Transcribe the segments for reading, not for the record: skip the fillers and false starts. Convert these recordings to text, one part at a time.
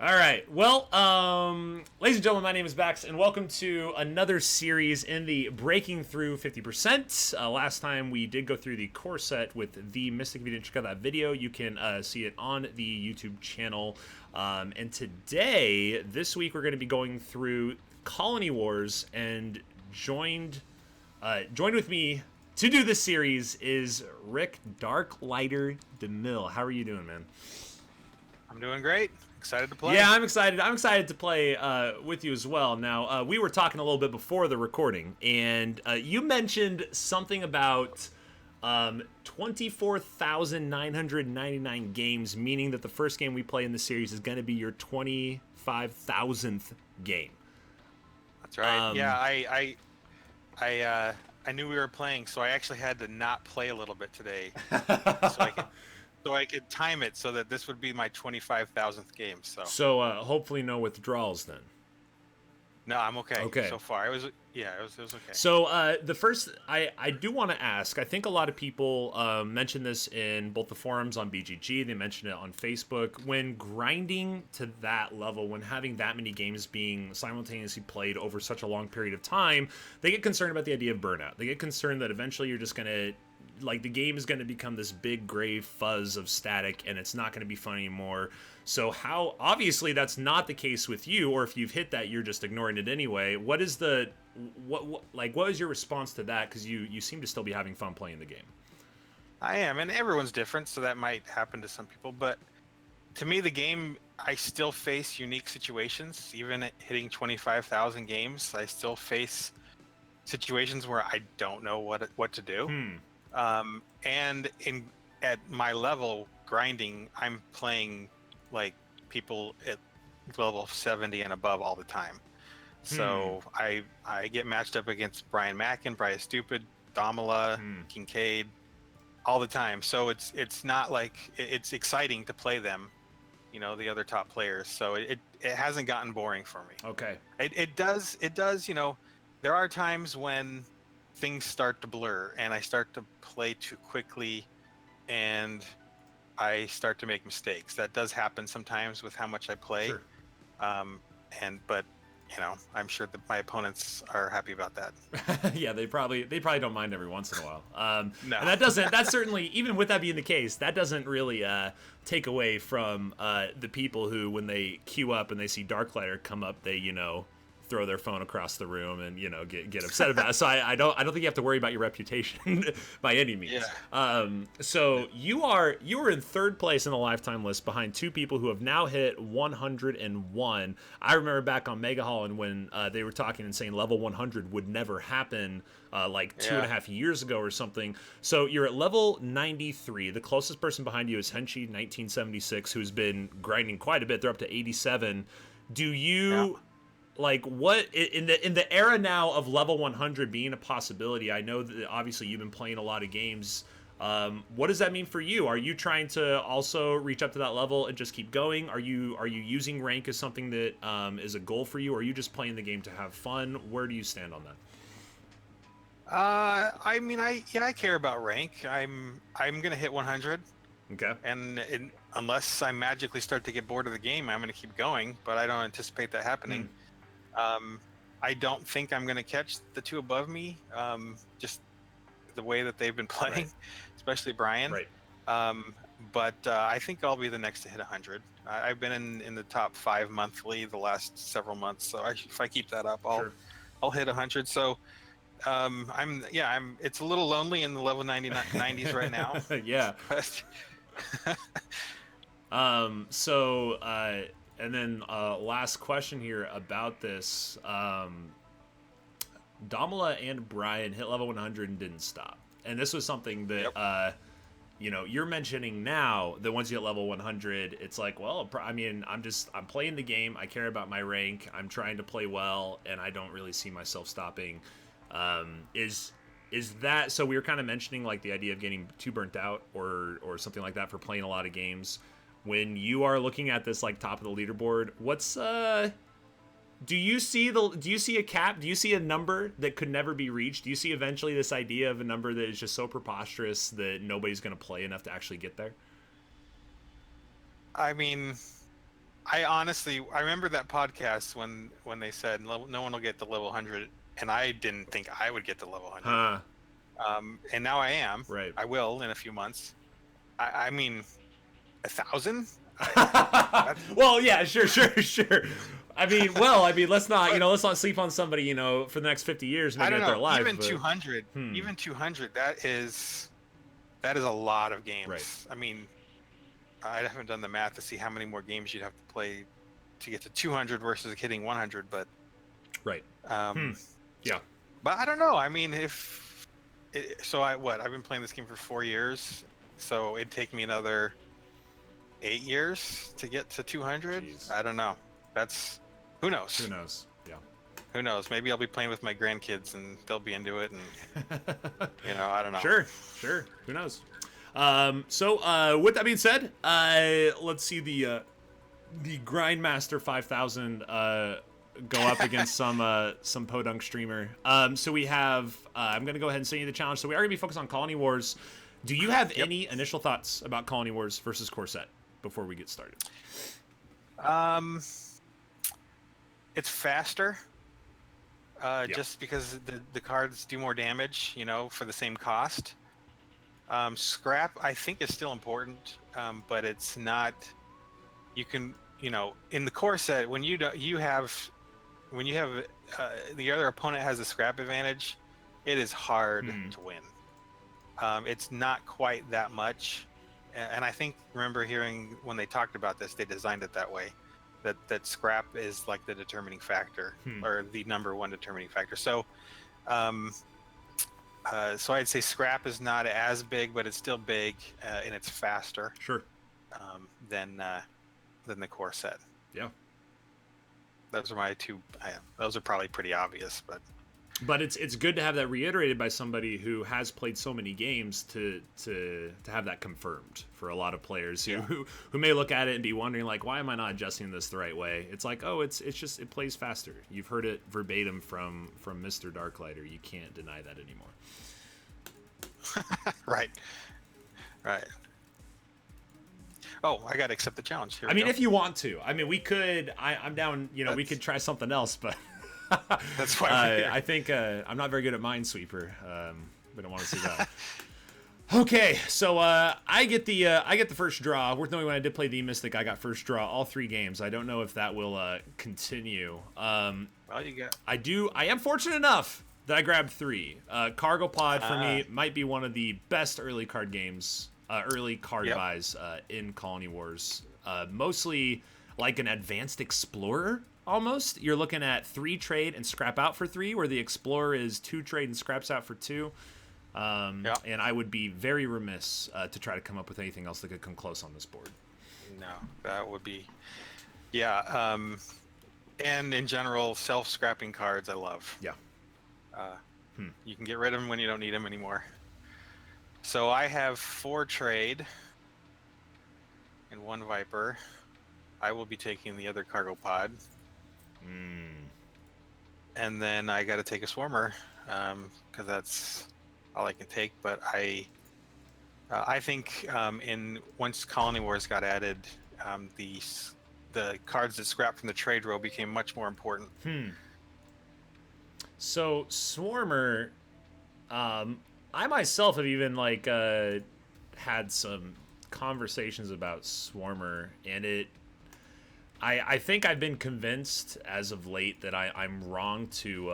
All right. Well, ladies and gentlemen, my name is Bax, and welcome to another series in the Breaking Through 50%. Last time we did go through the core set with the Mystic. If you didn't check out that video, you can see it on the YouTube channel. And today, this week, we're going to be going through Colony Wars, and joined with me to do this series is Rick Darklighter DeMille. How are you doing, man? I'm doing great. Excited to play. Yeah, I'm excited. I'm excited to play with you as well. Now, we were talking a little bit before the recording, and you mentioned something about 24,999 games, meaning that the first game we play in the series is going to be your 25,000th game. That's right. I knew we were playing, so I actually had to not play a little bit today, so I could time it so that this would be my 25,000th game. So hopefully no withdrawals then. No, I'm okay. Okay. So far, it was okay. So the first, I do want to ask. I think a lot of people mention this in both the forums on BGG. They mention it on Facebook. When grinding to that level, when having that many games being simultaneously played over such a long period of time, they get concerned about the idea of burnout. They get concerned that eventually you're just gonna, like, the game is going to become this big gray fuzz of static, and it's not going to be fun anymore. So how, obviously that's not the case with you, or if you've hit that, you're just ignoring it anyway. What is what is your response to that? Because you seem to still be having fun playing the game. I am, and everyone's different, so that might happen to some people. But to me, the game, I still face unique situations. Even at hitting 25,000 games, I still face situations where I don't know what to do. And at my level grinding, I'm playing like people at level 70 and above all the time. So I get matched up against Brian Mackin, Brian Stupid, Damila, Kincaid all the time. So it's not like it's exciting to play them, the other top players. So it hasn't gotten boring for me. Okay. It does, there are times when things start to blur and I start to play too quickly and I start to make mistakes. That does happen sometimes with how much I play. Sure. But I'm sure that my opponents are happy about that. Yeah, they probably don't mind every once in a while. No. And that certainly, even with that being the case, that doesn't really take away from the people who, when they queue up and they see Darklighter come up, they throw their phone across the room and get upset about it. So I don't think you have to worry about your reputation by any means. Yeah. So you were in third place in the lifetime list behind two people who have now hit 101. I remember back on Mega Hall and when they were talking and saying level 100 would never happen like 2.5 years ago or something. So you're at level 93. The closest person behind you is Henshi 1976, who's been grinding quite a bit. They're up to 87. Do you? Yeah. Like, what in the era now of level 100 being a possibility? I know that obviously you've been playing a lot of games. What does that mean for you? Are you trying to also reach up to that level and just keep going? Are you using rank as something that is a goal for you, or are you just playing the game to have fun? Where do you stand on that? I mean, I care about rank. I'm gonna hit 100. Okay. And unless I magically start to get bored of the game, I'm gonna keep going. But I don't anticipate that happening. I don't think I'm going to catch the two above me, just the way that they've been playing, right. Especially Brian. Right. But I think I'll be the next to hit 100. I've been in the top 5 monthly the last several months, so if I keep that up, I'll hit 100. So it's a little lonely in the level 90s right now. Yeah. And then last question here about this. Damila and Brian hit level 100 and didn't stop. And this was something that, you're mentioning now that once you hit level 100, it's like, well, I mean, I'm playing the game. I care about my rank. I'm trying to play well, and I don't really see myself stopping. Is that, so we were kind of mentioning like the idea of getting too burnt out or something like that for playing a lot of games. When you are looking at this like top of the leaderboard, what's do you see a cap? Do you see a number that could never be reached? Do you see eventually this idea of a number that is just so preposterous that nobody's going to play enough to actually get there? I mean, I honestly, I remember that podcast when they said no one will get to level 100, and I didn't think I would get to level 100. Huh. And now I am. Right. I will in a few months. I mean, 1,000. Well, yeah, sure. I mean, let's not, let's not sleep on somebody, for the next 50 years, I making don't it their know. life. Even but, 200, even 200. That is a lot of games. Right. I mean, I haven't done the math to see how many more games you'd have to play to get to 200 versus hitting 100, but Right. um, Yeah. but I don't know. I mean, I've been playing this game for 4 years, so it'd take me another 8 years to get to 200. Jeez. I don't know. Who knows? Who knows? Yeah. Who knows? Maybe I'll be playing with my grandkids and they'll be into it, and I don't know. Sure. Who knows? So with that being said, let's see the Grindmaster 5000 go up against some podunk streamer. So we have I'm gonna go ahead and send you the challenge. So we are gonna be focused on Colony Wars. Do you have any initial thoughts about Colony Wars versus Corset before we get started? It's faster. Just because the cards do more damage, for the same cost. Scrap, I think, is still important, but it's not. You can, in the core set, when you have the other opponent has a scrap advantage, it is hard to win. It's not quite that much, and I think remember hearing when they talked about this, they designed it that way. That scrap is like the determining factor, or the number one determining factor. So, so I'd say scrap is not as big, but it's still big, and it's faster. Sure. Than the core set. Yeah. Those are my two. Those are probably pretty obvious, but it's good to have that reiterated by somebody who has played so many games to have that confirmed for a lot of players who may look at it and be wondering, like, why am I not adjusting this the right way? It's like, oh, it's just it plays faster. You've heard it verbatim from Mr. Darklighter. You can't deny that anymore. Right. Oh, I gotta accept the challenge. Here I mean, if you want to. I mean, we could. I'm down. We could try something else, but. That's why I think I'm not very good at Minesweeper. We don't want to see that. Okay, so I get the first draw. Worth knowing, when I did play the Mystic, I got first draw all 3 games. I don't know if that will continue. Well, you got. I am fortunate enough that I grabbed 3. Cargo Pod for me might be one of the best early card games, early card buys in Colony Wars. Mostly like an advanced explorer. Almost, you're looking at 3 trade and scrap out for 3, where the Explorer is 2 trade and scraps out for 2. And I would be very remiss to try to come up with anything else that could come close on this board. No, that would be, and in general, self-scrapping cards I love. Yeah. You can get rid of them when you don't need them anymore. So I have 4 trade and 1 Viper. I will be taking the other Cargo Pod. And then I got to take a Swarmer, because that's all I can take. But I think once Colony Wars got added, the cards that scrap from the trade row became much more important. So Swarmer, I myself have even had some conversations about Swarmer, and I think I've been convinced as of late that I'm wrong to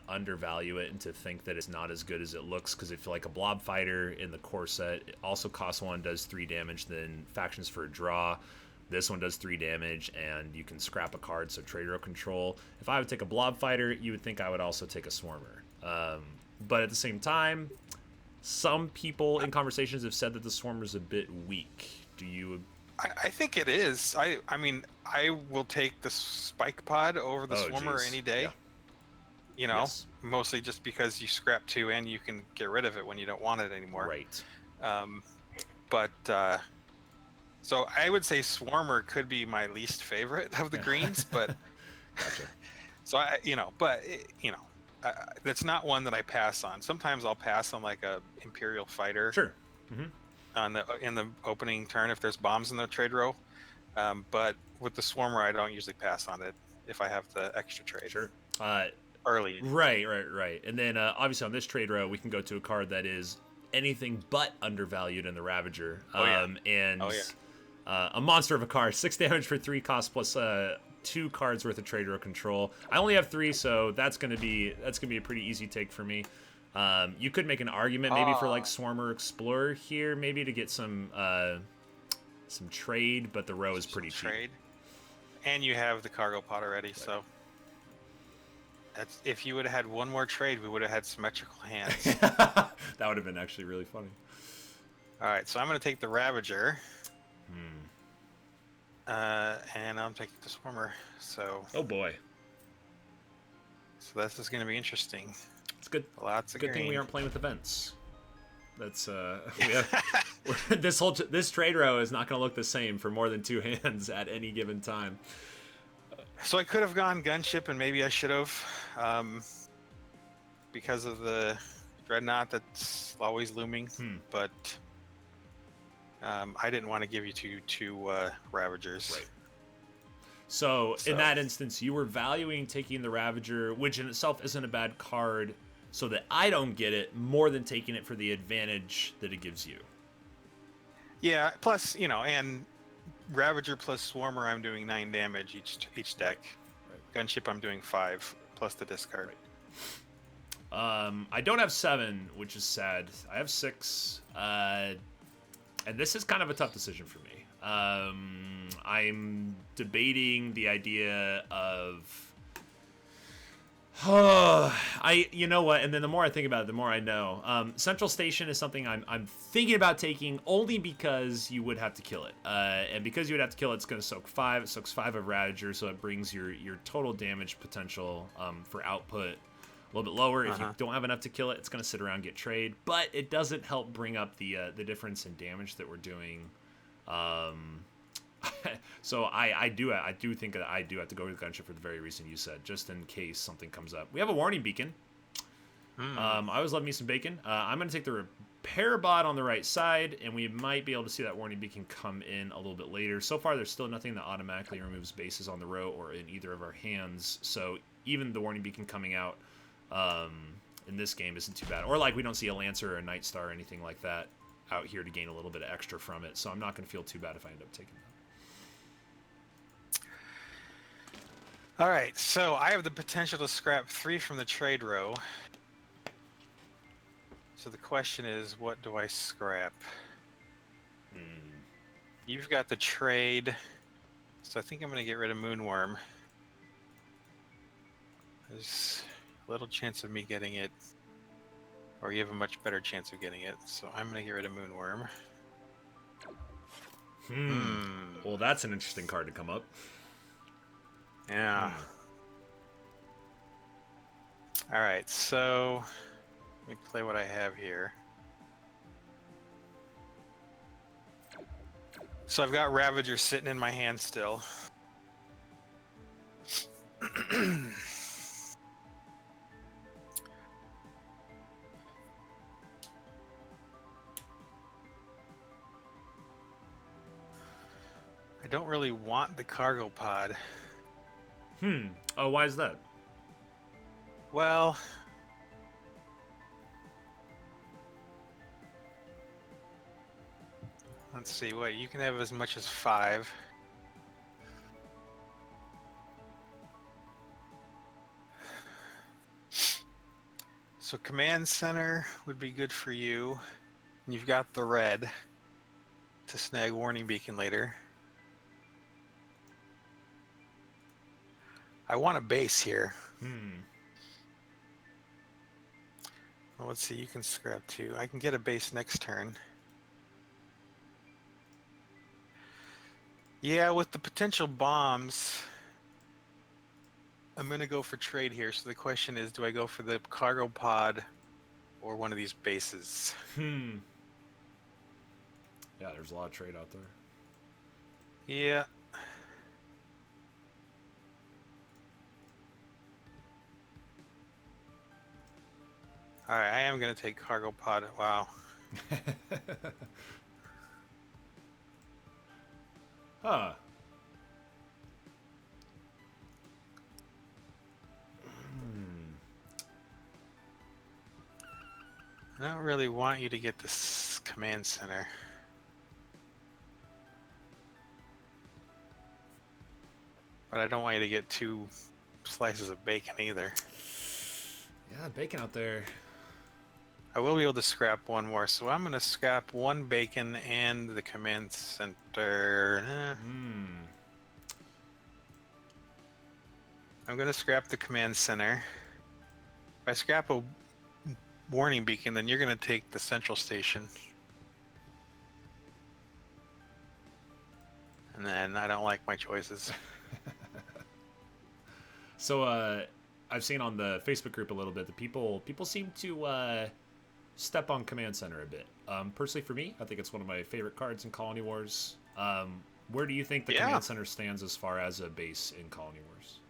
undervalue it and to think that it's not as good as it looks, because I feel like a Blob Fighter in the core set, it also costs 1, does 3 damage, then Factions for a draw. This one does 3 damage, and you can scrap a card, so trade row control. If I would take a Blob Fighter, you would think I would also take a Swarmer. But at the same time, some people in conversations have said that the Swarmer's a bit weak. Do you? I think it is. I mean, I will take the Spike Pod over the Swarmer any day. Yeah. Mostly just because you scrap 2 and you can get rid of it when you don't want it anymore. Right. So I would say Swarmer could be my least favorite of the greens, but Gotcha. So that's not one that I pass on. Sometimes I'll pass on like a Imperial Fighter. Sure. In the opening turn if there's bombs in the trade row. But with the Swarmer, I don't usually pass on it if I have the extra trade. Sure. Early. Right. And then obviously on this trade row, we can go to a card that is anything but undervalued in the Ravager. And a monster of a card, 6 damage for 3 cost plus 2 cards worth of trade row control. I only have 3, so that's gonna be a pretty easy take for me. You could make an argument maybe for like Swarmer Explorer here, maybe to get some trade, but the row is pretty cheap. And you have the cargo pod already, right. So that's, if you would have had one more trade, we would have had symmetrical hands. That would have been actually really funny. All right, so I'm going to take the Ravager. And I'm taking the Swarmer. So. Oh boy. So this is going to be interesting. It's good. Lots of good green. Thing we aren't playing with events. That's we have, this trade row is not going to look the same for more than 2 hands at any given time. So I could have gone gunship, and maybe I should have, because of the dreadnought that's always looming. But I didn't want to give you two Ravagers. Right. So in that instance, you were valuing taking the Ravager, which in itself isn't a bad card, so that I don't get it, more than taking it for the advantage that it gives you. Yeah, plus, and Ravager plus Swarmer, I'm doing 9 damage each deck. Right. Gunship, I'm doing 5, plus the discard. Right. I don't have 7, which is sad. I have 6, and this is kind of a tough decision for me. I'm debating the idea of... you know what? And then the more I think about it, the more I know. Central Station is something I'm thinking about taking only because you would have to kill it. And because you would have to kill it, it's going to soak 5. It soaks 5 of Ravager, so it brings your total damage potential for output a little bit lower. If you don't have enough to kill it, it's going to sit around and get trade. But it doesn't help bring up the difference in damage that we're doing. So I do think that I do have to go with Gunship for the very reason you said, just in case something comes up. We have a warning beacon. I always love me some bacon. I'm going to take the repair bot on the right side, and we might be able to see that warning beacon come in a little bit later. So far, there's still nothing that automatically removes bases on the row or in either of our hands. So even the warning beacon coming out in this game isn't too bad. Or like we don't see a Lancer or a Night Star or anything like that out here to gain a little bit of extra from it. So I'm not going to feel too bad if I end up taking that. All right, so I have the potential to scrap 3 from the trade row. So the question is, what do I scrap? You've got the trade, so I think I'm going to get rid of Moonworm. There's a little chance of me getting it, or you have a much better chance of getting it, so I'm going to get rid of Moonworm. Well, that's an interesting card to come up. Yeah. All right, so let me play what I have here. So I've got Ravager sitting in my hand still. I don't really want the cargo pod. Oh, why is that? Well, let's see. What you can have as much as 5. So command center would be good for you. And you've got the red to snag warning beacon later. I want a base here. Well, let's see. You can scrap 2. I can get a base next turn. Yeah, with the potential bombs, I'm going to go for trade here. So the question is, do I go for the cargo pod or one of these bases? Yeah, there's a lot of trade out there. Yeah. All right, I am going to take cargo pod. Wow. Huh. I don't really want you to get this command center. But I don't want you to get 2 slices of bacon either. Yeah, bacon out there. I will be able to scrap 1 more, so I'm going to scrap 1 bacon and the command center. I'm going to scrap the command center. If I scrap a warning beacon, then you're going to take the central station. And then I don't like my choices. So I've seen on the Facebook group a little bit that people seem to step on Command Center a bit. Personally, for me, I think it's one of my favorite cards in Colony Wars. Where do you think the Command Center stands as far as a base in Colony Wars?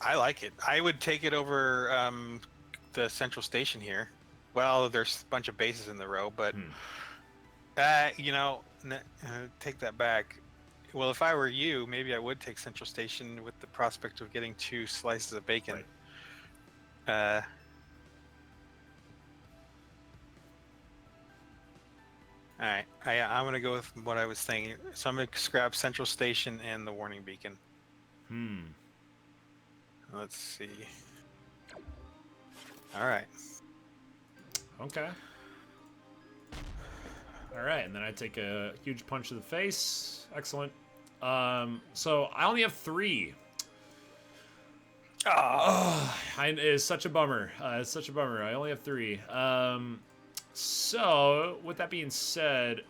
I like it. I would take it over the central station here. Well, there's a bunch of bases in the row, but you know, take that back. Well, if I were you, maybe I would take central station with the prospect of getting 2 slices of bacon. Right. All right, I'm gonna go with what I was thinking. So I'm gonna scrap central station and the warning beacon. Let's see. All right. Okay. All right, and then I take a huge punch to the face. Excellent. So I only have 3. It's such a bummer. It's such a bummer. I only have 3. So with that being said,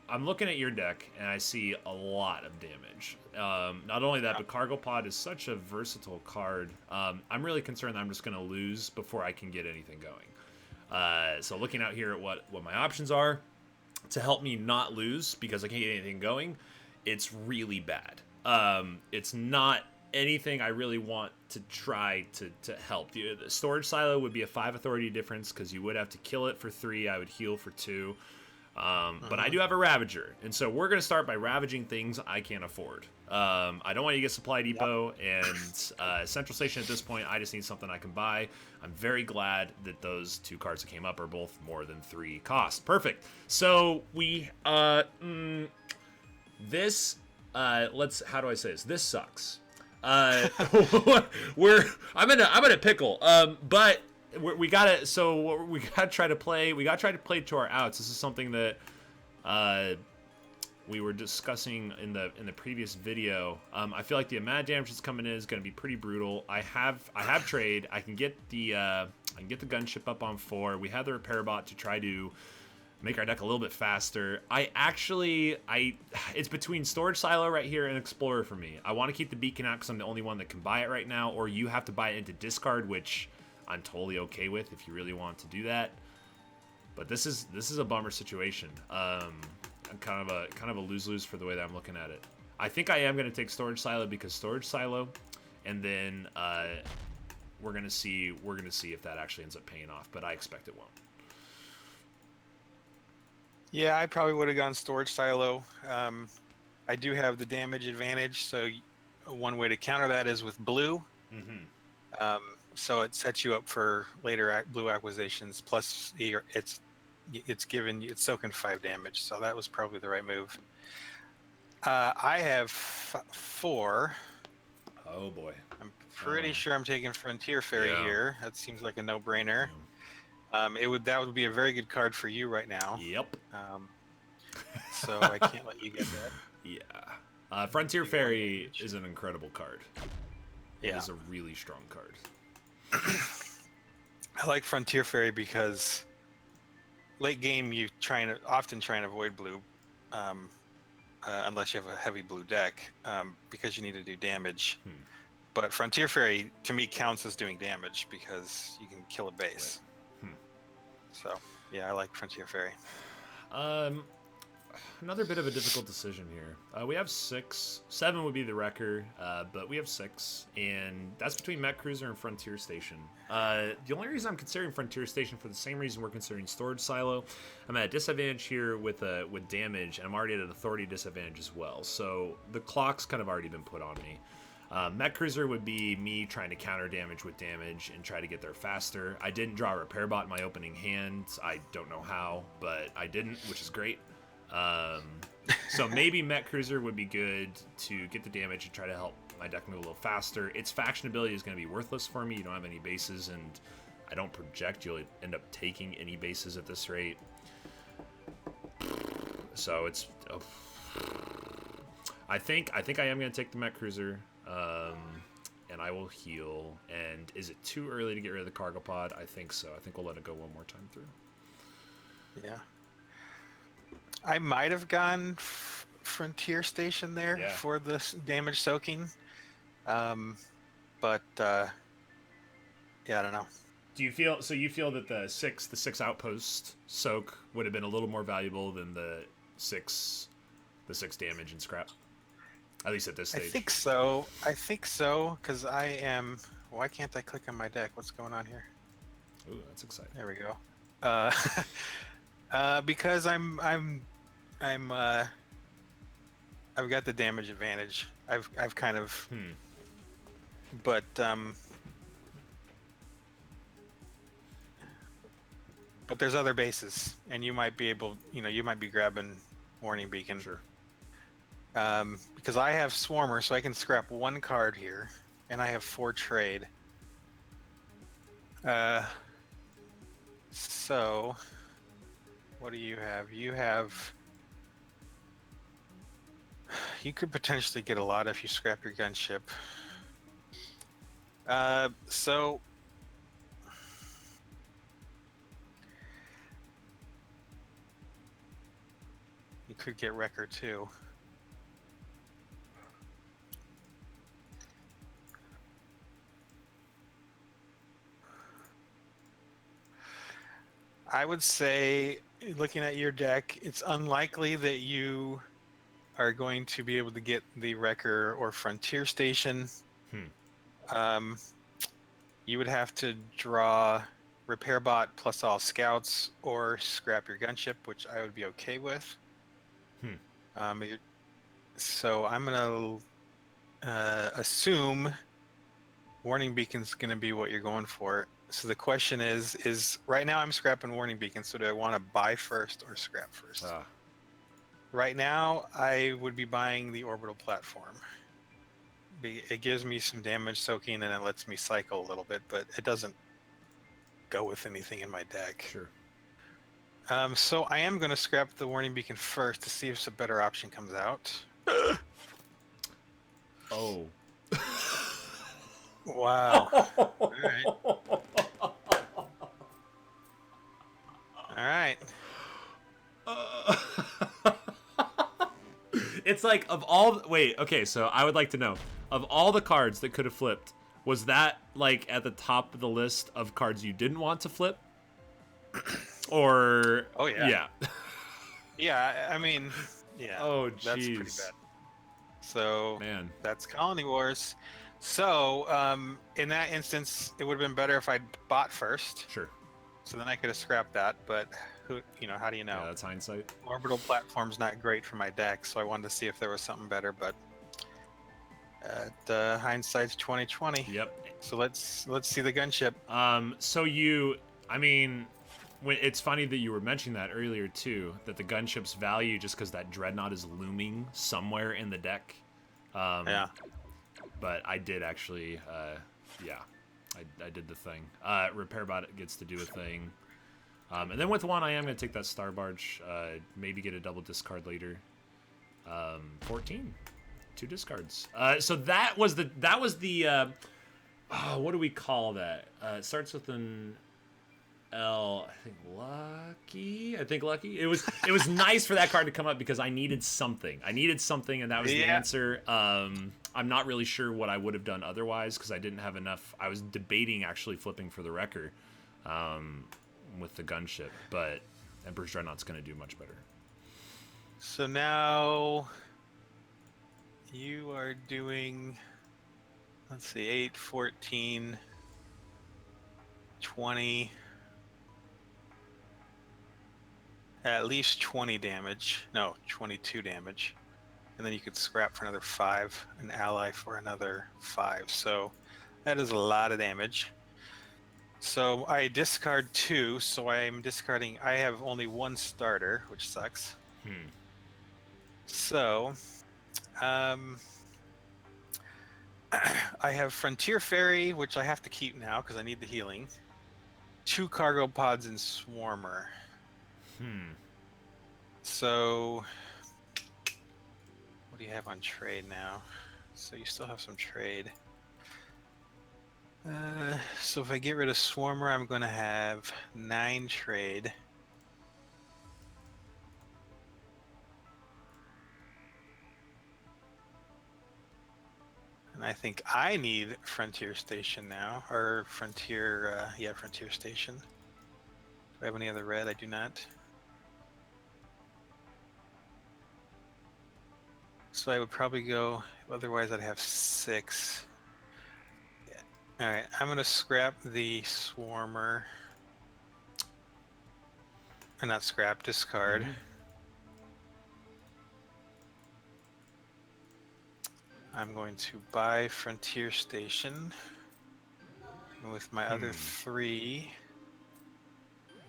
I'm looking at your deck and I see a lot of damage. Not only that, but Cargo Pod is such a versatile card. I'm really concerned that I'm just going to lose before I can get anything going. So looking out here at what my options are to help me not lose because I can't get anything going, it's really bad. It's not anything I really want to try to help. The storage silo would be a 5 authority difference because you would have to kill it for 3. I would heal for 2. But I do have a Ravager, and so we're going to start by ravaging things I can't afford. I don't want you to get Supply Depot and Central Station at this point. I just need something I can buy. I'm very glad that those 2 cards that came up are both more than 3 cost. Perfect. So we this how do I say this? This sucks. I'm in a pickle. But we gotta try to play to our outs. This is something that we were discussing in the previous video. I feel like the amount of damage that's coming in is going to be pretty brutal. I have trade. I can get the gunship up on 4. We have the repair bot to try to make our deck a little bit faster. It's between Storage Silo right here and Explorer for me. I want to keep the beacon out because I'm the only one that can buy it right now, or you have to buy it into discard, which I'm totally okay with if you really want to do that. But this is a bummer situation. Kind of a lose-lose for the way that I'm looking at it. I think I am going to take Storage Silo because Storage Silo, and then we're gonna see if that actually ends up paying off. But I expect it won't. Yeah, I probably would have gone Storage Silo. I do have the damage advantage, so one way to counter that is with blue. So it sets you up for later blue acquisitions. Plus, it's soaking 5 damage, so that was probably the right move. I have 4. Oh boy! I'm pretty sure I'm taking Frontier Ferry here. That seems like a no-brainer. That would be a very good card for you right now. Yep. So I can't let you get that. Yeah. Frontier Ferry is an incredible card. Yeah. It is a really strong card. I like Frontier Ferry because late game you often try and avoid blue, unless you have a heavy blue deck, because you need to do damage. But Frontier Ferry to me counts as doing damage because you can kill a base. Right. So yeah, I like Frontier Ferry. Another bit of a difficult decision here. We have 6. 7 would be the wrecker, but we have 6, and that's between Met Cruiser and Frontier Station. The only reason I'm considering Frontier Station for the same reason we're considering Storage Silo, I'm at a disadvantage here with damage, and I'm already at an authority disadvantage as well. So the clock's kind of already been put on me. Mech Cruiser would be me trying to counter damage with damage and try to get there faster. I didn't draw a Repair Bot in my opening hand. I don't know how, but I didn't, which is great. So maybe Mech Cruiser would be good to get the damage and try to help my deck move a little faster. Its faction ability is going to be worthless for me. You don't have any bases, and I don't project you'll end up taking any bases at this rate. So it's... Oh. I think I am going to take the Mech Cruiser, and I will heal. And is it too early to get rid of the cargo pod? I think so. I think we'll let it go one more time through. Yeah. I might have gone Frontier Station there for the damage soaking. But yeah, I don't know. Do you feel that the six outpost soak would have been a little more valuable than the six damage and scrap? At least at this stage. I think so, because I am... Why can't I click on my deck? What's going on here? Ooh, that's exciting. There we go. Because I've got the damage advantage. I've kind of... But there's other bases, and you might be able... you might be grabbing Warning Beacon. Sure. Because I have Swarmer, so I can scrap one card here, and I have 4 trade. So, what do you have? You could potentially get a lot if you scrap your gunship. So... You could get Wrecker too. I would say, looking at your deck, it's unlikely that you are going to be able to get the Wrecker or Frontier Station. You would have to draw Repair Bot plus all scouts or scrap your gunship, which I would be okay with. So I'm going to assume Warning Beacon's going to be what you're going for. So the question is right now I'm scrapping Warning Beacon, so do I want to buy first or scrap first? Right now, I would be buying the Orbital Platform. It gives me some damage soaking and it lets me cycle a little bit, but it doesn't go with anything in my deck. Sure. So I am going to scrap the Warning Beacon first to see if a better option comes out. Oh. Wow. All right. All right. It's like, of all... Wait, okay, so I would like to know, of all the cards that could have flipped, was that, like, at the top of the list of cards you didn't want to flip? Or... Oh, yeah. Yeah. Yeah, I mean, yeah. Oh, jeez. That's pretty bad. So, Man. That's Colony Wars. So, in that instance, it would have been better if I'd bought first. Sure. So then I could have scrapped that, but how do you know? Yeah, that's hindsight. Orbital Platform's not great for my deck, so I wanted to see if there was something better, but hindsight's 2020. Yep. So let's see the gunship. So it's funny that you were mentioning that earlier too, that the gunship's value just because that Dreadnought is looming somewhere in the deck. Yeah. But I did actually, I did the thing. Repair Bot gets to do a thing. And then with one, I am going to take that Star Barge, maybe get a double discard later. 14. 2 discards. So that was the what do we call that? It starts with an L. I think lucky. It was nice for that card to come up because I needed something. And that was the answer. I'm not really sure what I would have done otherwise because I didn't have enough. I was debating actually flipping for the Wrecker with the gunship, but Emperor's Dreadnought's going to do much better. So now you are doing, let's see, 8, 14, 20, at least 20 damage. No, 22 damage. and then you could scrap for another 5, an ally for another 5. So that is a lot of damage. So I discard 2, so I'm discarding. I have only 1 starter, which sucks. So, I have Frontier Ferry, which I have to keep now because I need the healing. 2 cargo pods and Swarmer. So, what do you have on trade now? So you still have some trade. So if I get rid of Swarmer, I'm going to have 9 trade. And I think I need Frontier Station now, or Frontier, Frontier Station. Do I have any other red? I do not. So I would probably go, otherwise I'd have 6. Yeah. All right, I'm going to scrap the Swarmer. Or not scrap, discard. I'm going to buy Frontier Station. And with my other 3,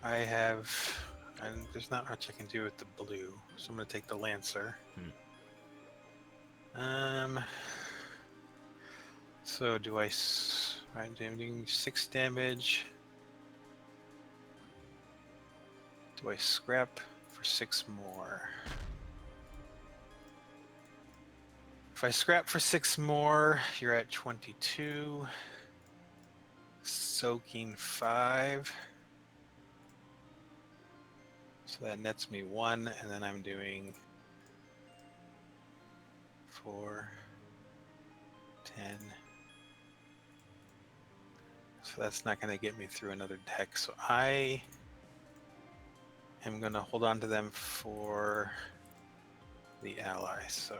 I have, and there's not much I can do with the blue, so I'm going to take the Lancer. So do I'm doing 6 damage. Do I scrap for 6 more? If I scrap for 6 more, you're at 22. Soaking 5. So that nets me 1, and then I'm doing 4, 10. So that's not going to get me through another deck. So I am going to hold on to them for the ally. So.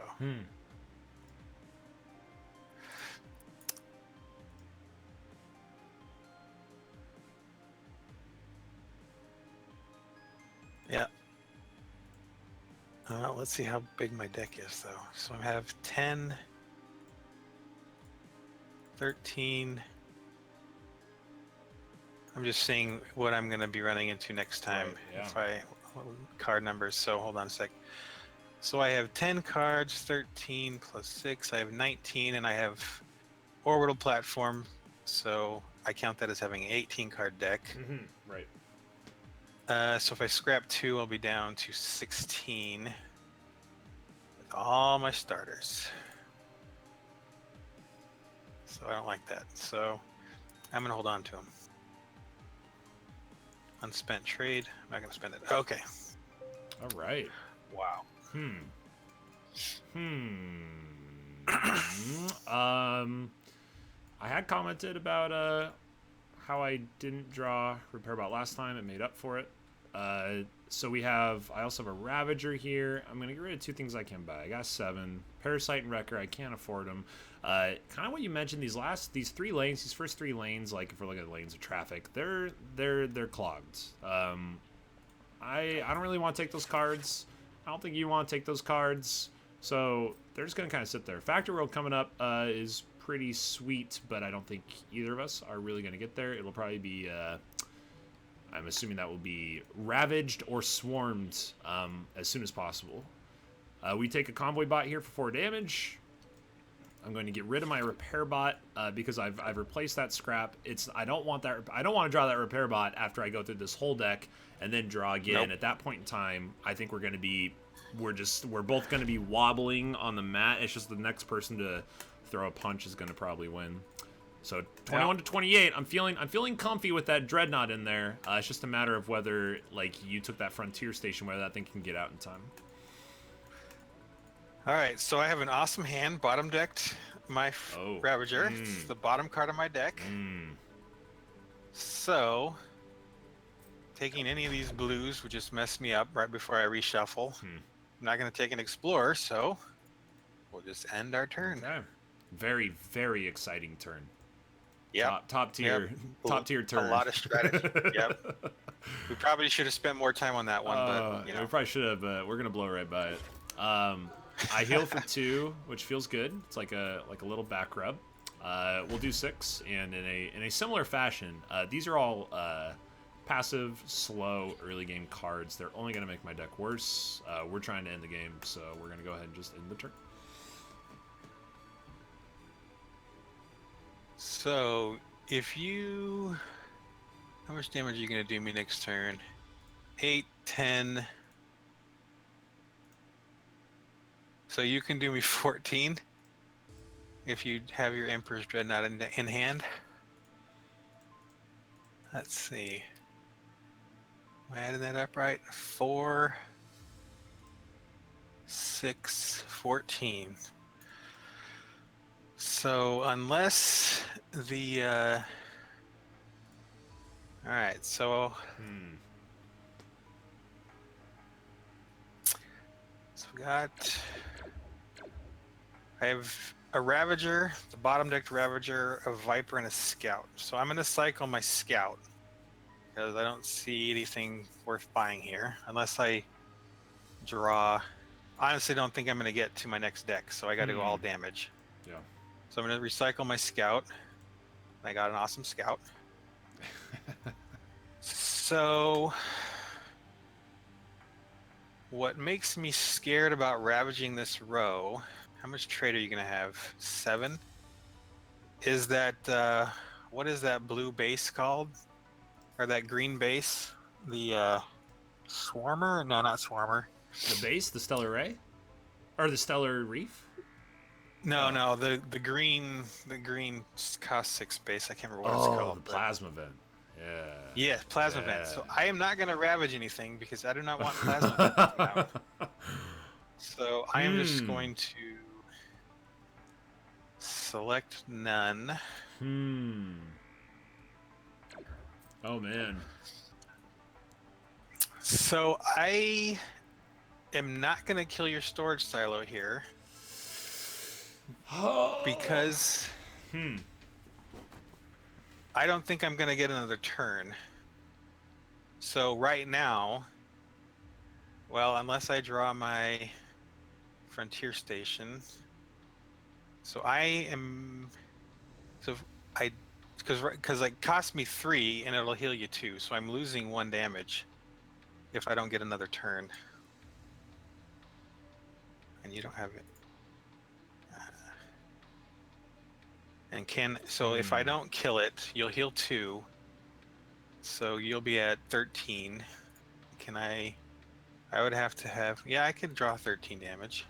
Yeah. Let's see how big my deck is, though. So I have 10, 13. I'm just seeing what I'm going to be running into next time. Right, If I card numbers. So hold on a sec. So I have 10 cards, 13 plus 6. I have 19, and I have Orbital Platform. So I count that as having an 18 card deck. Right. So if I scrap 2, I'll be down to 16 with all my starters. So I don't like that. So I'm going to hold on to them. Unspent trade. I'm not going to spend it. Okay. All right. Wow. I had commented about how I didn't draw Repair Bot last time. It made up for it. So I also have a Ravager here. I'm going to get rid of 2 things I can buy. I got 7. Parasite and Wrecker, I can't afford them. Kind of what you mentioned, these first 3 lanes, like if we're looking at lanes of traffic, they're clogged. I don't really want to take those cards. I don't think you want to take those cards. So they're just going to kind of sit there. Factor World coming up is pretty sweet, but I don't think either of us are really going to get there. It'll probably be, I'm assuming that will be Ravaged or Swarmed as soon as possible. We take a Convoy Bot here for 4 damage. I'm going to get rid of my Repair Bot because I've replaced that scrap. I don't want to draw that Repair Bot after I go through this whole deck and then draw again. Nope. At that point in time, I think we're both going to be wobbling on the mat. It's just the next person to throw a punch is going to probably win. So 21 to 28, I'm feeling comfy with that Dreadnought in there. It's just a matter of whether you took that Frontier Station, whether that thing can get out in time. All right, so I have an awesome hand, bottom decked my Ravager. It's the bottom card of my deck. So, taking any of these blues would just mess me up right before I reshuffle. I'm not going to take an Explorer, so we'll just end our turn. Okay. Very, very exciting turn. Yeah. Top tier turn. A lot of strategy. Yep. We probably should have spent more time on that one, but we probably should have. We're gonna blow right by it. I heal for 2, which feels good. It's like a little back rub. We'll do 6, and in a similar fashion, these are all passive, slow, early game cards. They're only going to make my deck worse. We're trying to end the game, so we're going to go ahead and just end the turn. So, if you... How much damage are you going to do me next turn? 8, 10... So you can do me 14 if you have your Emperor's Dreadnought in hand. Let's see. Am I adding that up right? 4, 6, 14. So unless the... Alright, so... So we got... I have a Ravager, the bottom decked Ravager, a Viper, and a Scout. So I'm going to cycle my Scout because I don't see anything worth buying here unless I draw. I honestly don't think I'm going to get to my next deck, so I got to go all damage. Yeah. So I'm going to recycle my Scout. I got an awesome Scout. So what makes me scared about ravaging this row... How much trade are you going to have? 7? Is that, what is that blue base called? Or that green base? The, Swarmer? No, not Swarmer. The base? The Stellar Ray? Or the Stellar Reef? No, the green cost 6 base. I can't remember what it's called. The Plasma Vent. Yeah. Yeah, Plasma Vent. So I am not going to ravage anything because I do not want Plasma Vent to come out. So I am just going to select none. Oh man. So I am not going to kill your storage silo here because I don't think I'm going to get another turn. So right now, well, unless I draw my Frontier Station. So because it cost me 3 and it'll heal you 2, so I'm losing 1 damage if I don't get another turn. And you don't have it. So if I don't kill it, you'll heal 2. So you'll be at 13. I would have to have, yeah, I could draw 13 damage.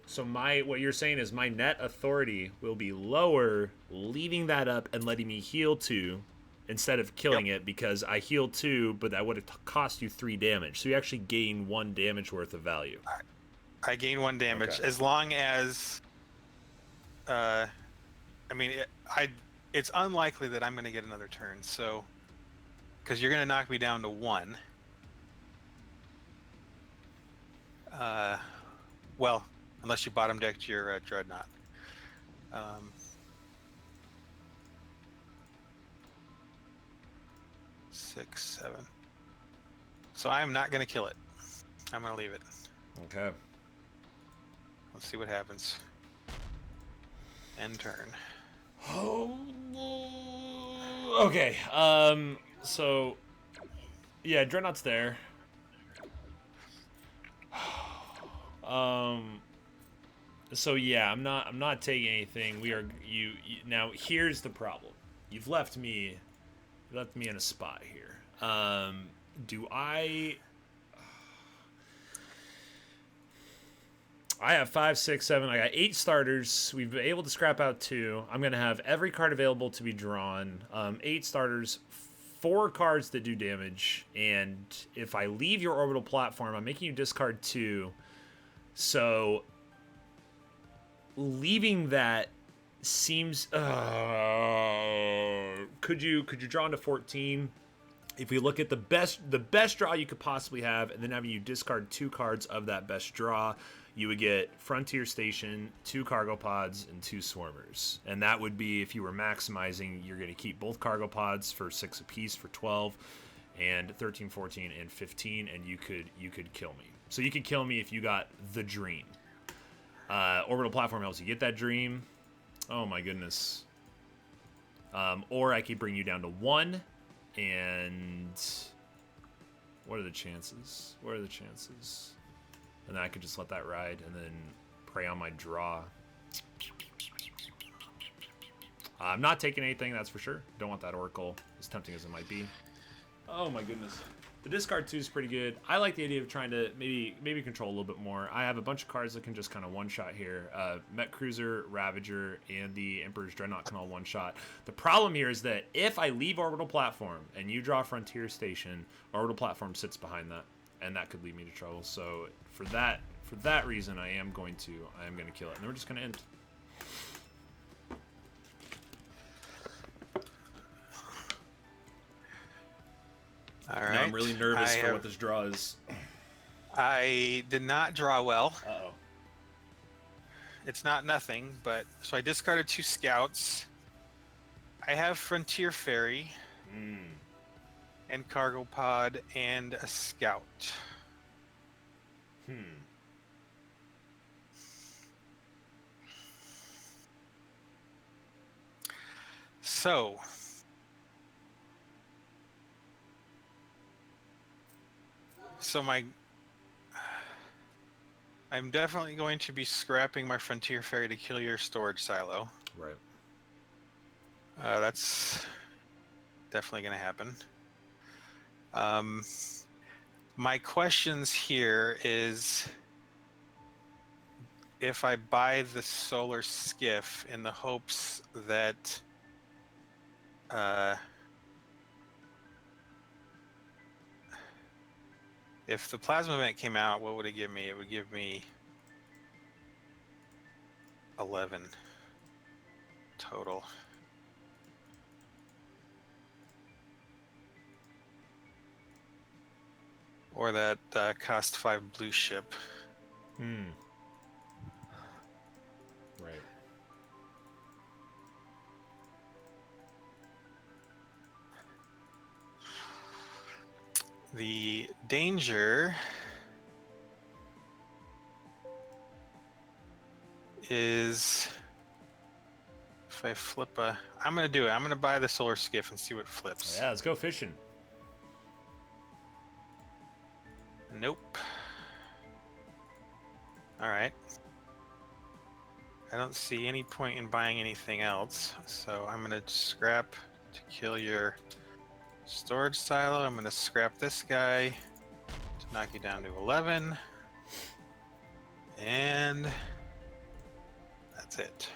So what you're saying is my net authority will be lower, leaving that up and letting me heal 2 instead of killing it because I healed 2, but that would have cost you 3 damage. So you actually gain 1 damage worth of value. I gain 1 damage as long as, it's unlikely that I'm going to get another turn. So, because you're going to knock me down to 1. Well, unless you bottom decked your Dreadnought. 6, 7. So I am not going to kill it. I'm going to leave it. Okay. Let's see what happens. End turn. Okay. So, yeah, Dreadnought's there. So yeah, I'm not taking anything. You now. Here's the problem. You've left me in a spot here. Do I have 5, 6, 7. I got 8 starters. We've been able to scrap out 2. I'm gonna have every card available to be drawn. 8 starters, 4 cards that do damage, and if I leave your orbital platform, I'm making you discard 2. So leaving that seems. Could you draw into 14? If we look at the best draw you could possibly have, and then having you discard 2 cards of that best draw, you would get Frontier Station, 2 cargo pods, and 2 swarmers. And that would be, if you were maximizing, you're going to keep both cargo pods for 6 apiece for 12. and 13, 14, and 15, and you could kill me. So you could kill me if you got the dream. Orbital platform helps you get that dream. Oh my goodness. Or I could bring you down to 1, and what are the chances? What are the chances? And then I could just let that ride and then prey on my draw. I'm not taking anything, that's for sure. Don't want that Oracle, as tempting as it might be. Oh my goodness. The discard 2 is pretty good. I like the idea of trying to maybe control a little bit more. I have a bunch of cards that can just kind of one-shot here. Met Cruiser, Ravager, and the Emperor's Dreadnought can all one-shot. The problem here is that if I leave Orbital Platform and you draw Frontier Station, Orbital Platform sits behind that, and that could lead me to trouble. So for that reason, I am going to kill it, and then we're just going to end. All right. Now I'm really nervous for what this draw is. I did not draw well. Uh-oh. It's not nothing, but so I discarded 2 scouts. I have Frontier Ferry and Cargo Pod and a scout. So I'm definitely going to be scrapping my Frontier Ferry to kill your storage silo. Right. That's definitely going to happen. My questions here is if I buy the solar skiff in the hopes that if the plasma event came out, what would it give me? It would give me 11 total. Or that cost 5 blue ship. Right. The danger is if I flip a... I'm going to do it. I'm going to buy the solar skiff and see what flips. Yeah, let's go fishing. Nope. All right. I don't see any point in buying anything else, so I'm going to scrap to kill your storage silo. I'm going to scrap this guy to knock you down to 11. And that's it.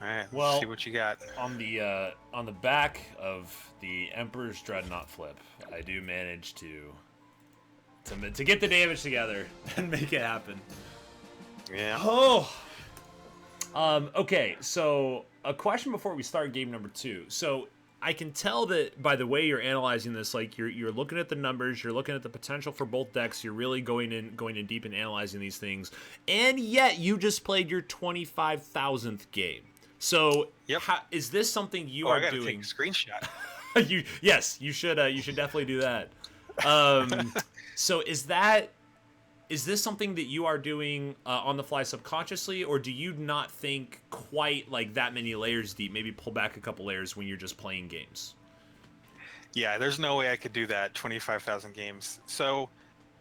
All right, let's see what you got. On the back of the Emperor's Dreadnought flip, I do manage to get the damage together and make it happen. Yeah. Oh. Okay, so a question before we start game number 2. So I can tell that by the way you're analyzing this, like you're looking at the numbers, you're looking at the potential for both decks, you're really going in deep and analyzing these things, and yet you just played your 25,000th game. So yep. Is this something you are I gotta doing? take a screenshot. Yes, you should definitely do that. So is this something that you are doing on the fly subconsciously, or do you not think quite like that many layers deep? Maybe pull back a couple layers when you're just playing games. Yeah, there's no way I could do that. 25,000 games. So,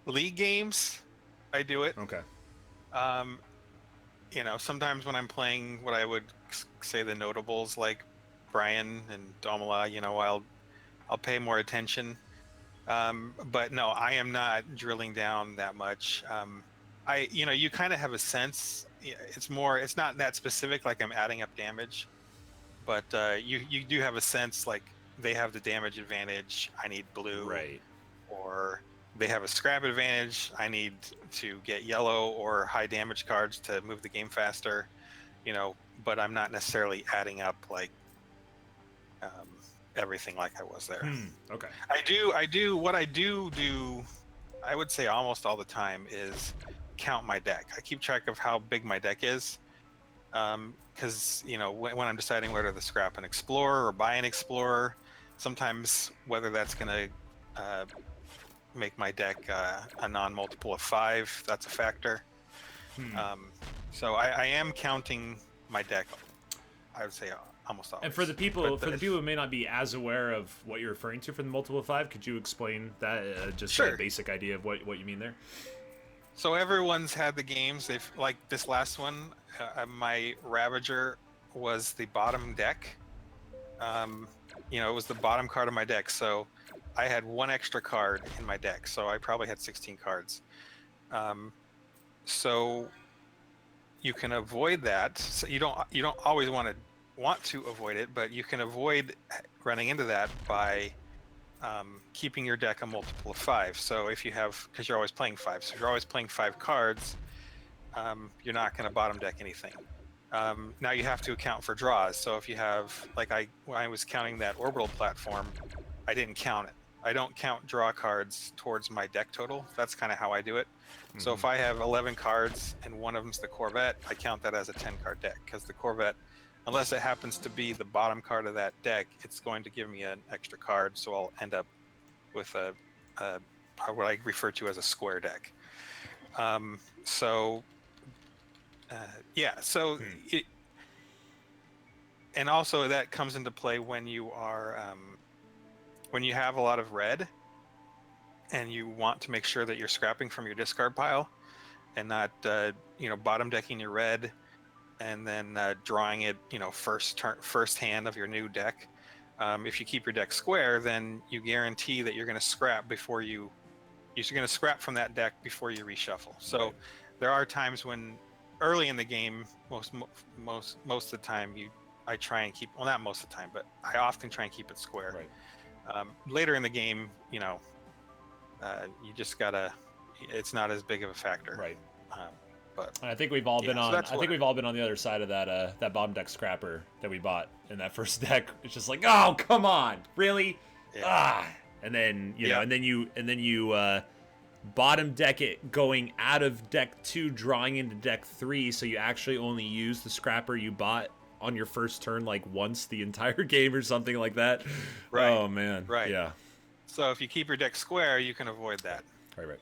league games, I do it. Okay. Sometimes when I'm playing what I would say the notables like Brian and Domala, I'll pay more attention. But no, I am not drilling down that much. You kind of have a sense. It's not that specific, like I'm adding up damage, but you do have a sense like they have the damage advantage. I need blue, right? Or they have a scrap advantage. I need to get yellow or high damage cards to move the game faster. But I'm not necessarily adding up like everything like I was there. Okay. I do what I do I would say almost all the time is count my deck. I keep track of how big my deck is, because when I'm deciding whether to scrap an explorer or buy an explorer, Sometimes whether that's gonna make my deck a non-multiple of 5, that's a factor. So I am counting my deck. I would say almost always. And for the people who may not be as aware of what you're referring to for the multiple of 5, could you explain that just Sure. a basic idea of what you mean there? So everyone's had the games. They've like this last one. My Ravager was the bottom deck. It was the bottom card of my deck. So I had 1 extra card in my deck. So I probably had 16 cards. So you can avoid that. So you don't always want to avoid it, but you can avoid running into that by keeping your deck a multiple of 5. So if you have, because you're always playing 5, so if you're always playing 5 cards, you're not going to bottom deck anything. Now you have to account for draws. So if you have, like when I was counting that orbital platform, I didn't count it. I don't count draw cards towards my deck total. That's kind of how I do it. So if I have 11 cards and one of them's the Corvette, I count that as a 10-card deck, because the Corvette, unless it happens to be the bottom card of that deck, it's going to give me an extra card, so I'll end up with what I refer to as a square deck. And also that comes into play when you are when you have a lot of red and you want to make sure that you're scrapping from your discard pile and not bottom decking your red and then drawing it first hand of your new deck. If you keep your deck square, then you guarantee that you're going to scrap you're going to scrap from that deck before you reshuffle. So there are times when early in the game, most of the time I try and keep, well, not most of the time, but I often try and keep it square. Right. Later in the game, you just gotta, it's not as big of a factor. Right. But I think we've all been on. I think we've all been on the other side of that bottom deck scrapper that we bought in that first deck. It's just like, oh, come on, really? Yeah. And then and then you bottom deck it going out of deck 2, drawing into deck 3, so you actually only use the scrapper you bought on your first turn like once the entire game or something like that. Right. Oh man. Right. Yeah. So if you keep your deck square, you can avoid that. Right.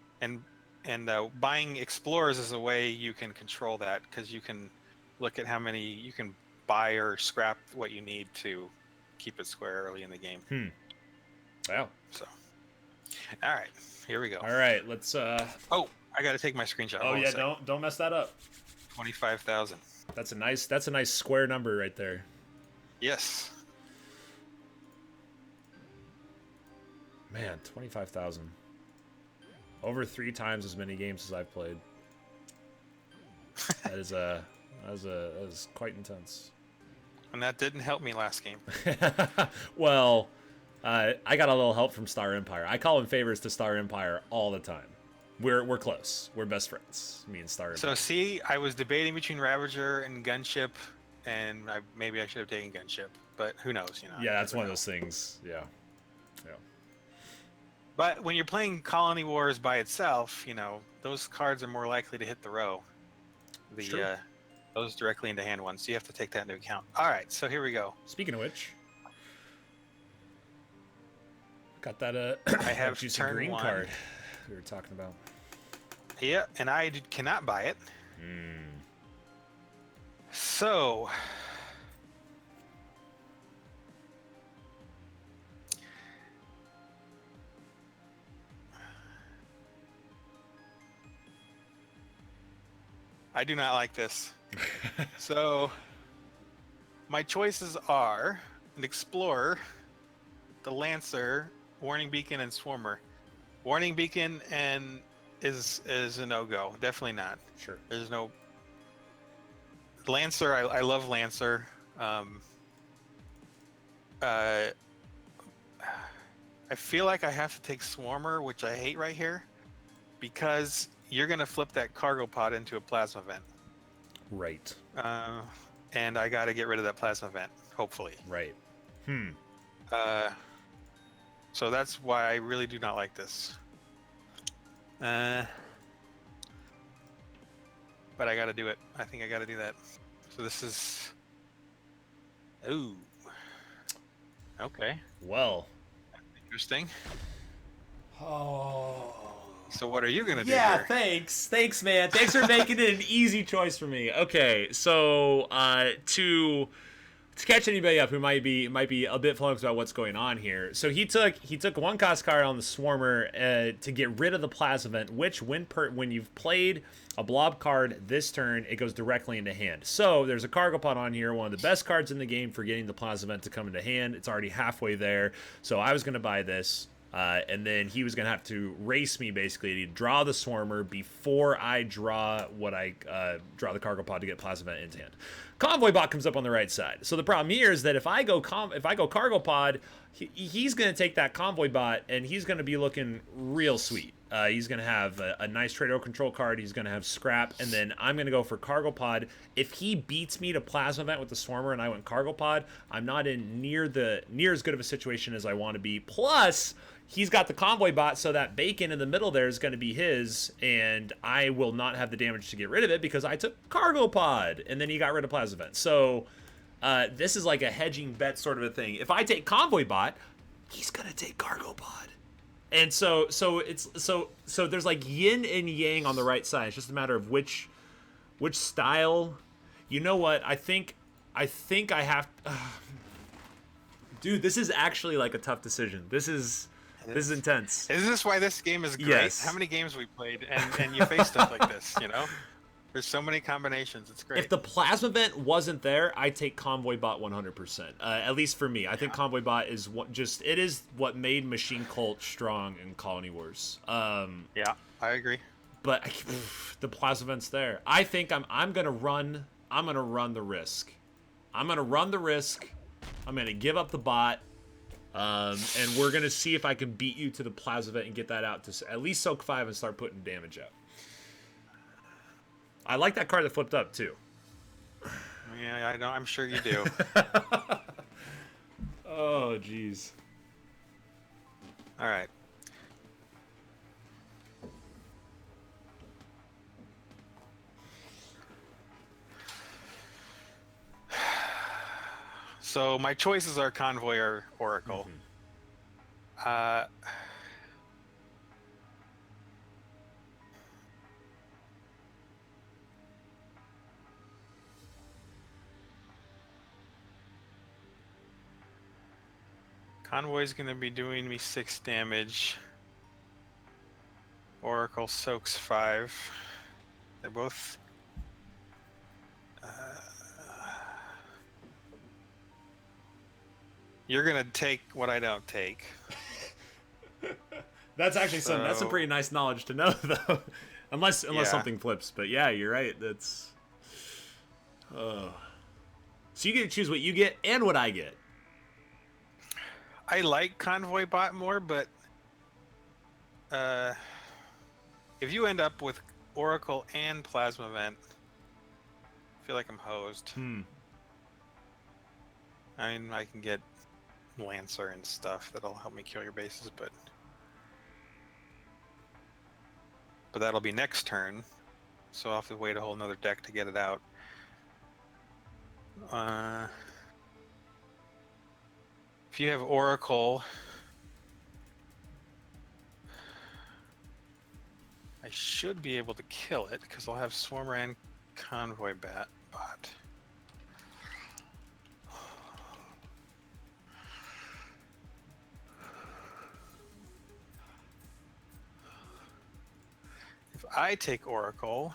And buying explorers is a way you can control that, because you can look at how many you can buy or scrap what you need to keep it square early in the game. Wow. So, all right, here we go. All right, let's. Oh, I got to take my screenshot. Oh yeah, don't mess that up. 25,000. That's a nice square number right there. Yes. Man, 25,000. Over 3 times as many games as I've played. That is quite intense. And that didn't help me last game. Well, I got a little help from Star Empire. I call in favors to Star Empire all the time. We're close. We're best friends. Me and Star Empire. So see, I was debating between Ravager and Gunship, and maybe I should have taken Gunship, but who knows? Yeah, that's one of those things. Yeah. But when you're playing Colony Wars by itself, those cards are more likely to hit the row. Those directly into hand ones. So you have to take that into account. All right, so here we go. Speaking of which, got that I have juicy turn green 1. card we were talking about. Yeah, and I cannot buy it. So I do not like this. So my choices are an Explorer, the Lancer, Warning Beacon, and Swarmer. Warning Beacon is a no-go. Definitely not. Sure. There's no Lancer. I love Lancer. I feel like I have to take Swarmer, which I hate right here, because you're gonna flip that cargo pod into a plasma vent. Right. And I got to get rid of that plasma vent, hopefully. Right. So that's why I really do not like this. But I got to do it. I think I got to do that. So this is. Ooh. Okay. Well. Interesting. Oh. So what are you gonna do Yeah, here? thanks, man. Thanks for making it an easy choice for me. Okay, so to catch anybody up who might be a bit flummoxed about what's going on here. So he took one cost card on the Swarmer to get rid of the Plasma Vent, which when you've played a blob card this turn, it goes directly into hand. So there's a Cargo Pod on here, one of the best cards in the game for getting the Plasma Vent to come into hand. It's already halfway there. So I was gonna buy this. And then he was going to have to race me basically to draw the Swarmer before I draw draw the Cargo Pod to get Plasma Vent into hand. Convoy Bot comes up on the right side. So the problem here is that if I go Cargo Pod, he's going to take that Convoy Bot and he's going to be looking real sweet. He's going to have a nice Trade Control card. He's going to have Scrap, and then I'm going to go for Cargo Pod. If he beats me to Plasma Vent with the Swarmer and I went Cargo Pod, I'm not in near as good of a situation as I want to be. Plus, he's got the Convoy Bot, so that bacon in the middle there is going to be his, and I will not have the damage to get rid of it because I took Cargo Pod, and then he got rid of Plasma Vent. So this is like a hedging bet sort of a thing. If I take Convoy Bot, he's going to take Cargo Pod. And so there's like yin and yang on the right side. It's just a matter of which style. You know what? I think I have. Dude, this is actually like a tough decision. This is intense. Is this why this game is great? Yes. How many games we played and you face stuff like this, you know? There's so many combinations. It's great. If the Plasma Vent wasn't there, I'd take Convoy Bot 100%. At least for me. I think Convoy Bot is it is what made Machine Cult strong in Colony Wars. Yeah, I agree. But the Plasma Vent's there. I think I'm gonna run the risk. I'm gonna give up the bot. And we're gonna see if I can beat you to the Plasma Vent and get that out to at least soak 5 and start putting damage out. I like that card that flipped up too. Yeah, I know. I'm sure you do. Oh, jeez. All right. So my choices are Convoy or Oracle. Mm-hmm. Convoy's going to be doing me 6 damage. Oracle soaks 5. They're both... You're going to take what I don't take. That's actually that's some pretty nice knowledge to know, though. unless something flips. But yeah, you're right. That's... So you get to choose what you get and what I get. I like Convoy Bot more, but if you end up with Oracle and Plasma Vent, I feel like I'm hosed. I mean, I can get Lancer and stuff that'll help me kill your bases, but that'll be next turn, so I'll have to wait a whole nother deck to get it out. If you have Oracle, I should be able to kill it because I'll have Swarmer and Convoy Bot. If I take Oracle,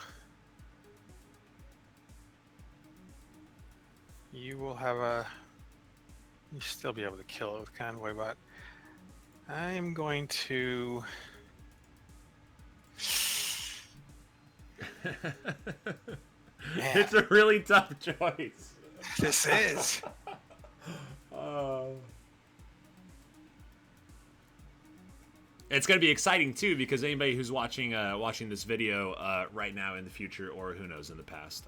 you will have you still be able to kill it with Convoy Bot. I'm going to... It's a really tough choice. This is. It's going to be exciting too because anybody who's watching this video right now in the future, or who knows in the past,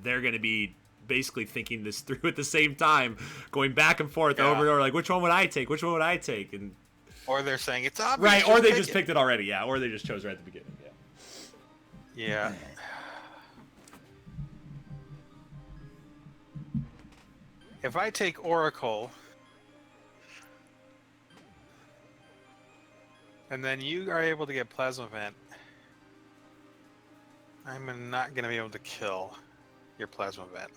they're going to be basically thinking this through at the same time, going back and forth over and over, like which one would I take? Which one would I take? And or they're saying it's obvious. Right, or they just picked it already. Yeah, or they just chose right at the beginning. Yeah. Yeah. If I take Oracle, And then you are able to get Plasma Vent. I'm not going to be able to kill your Plasma Vent.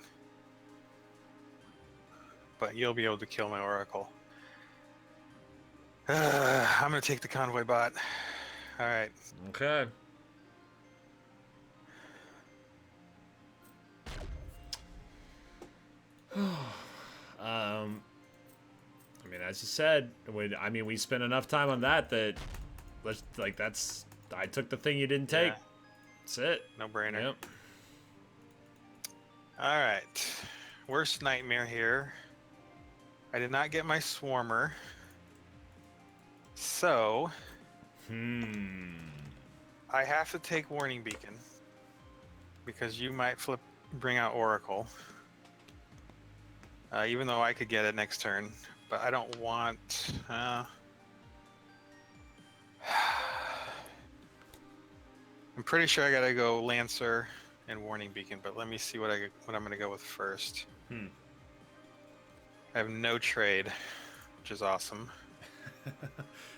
But you'll be able to kill my Oracle. I'm going to take the Convoy Bot. All right. Okay. I mean, as you said, we spent enough time on that I took the thing you didn't take. Yeah. That's it. No brainer. Yep. All right. Worst nightmare here. I did not get my Swarmer. So, I have to take Warning Beacon because you might bring out Oracle. Even though I could get it next turn, but I don't want. I'm pretty sure I gotta go Lancer and Warning Beacon, but let me see what I'm gonna go with first. I have no trade, which is awesome.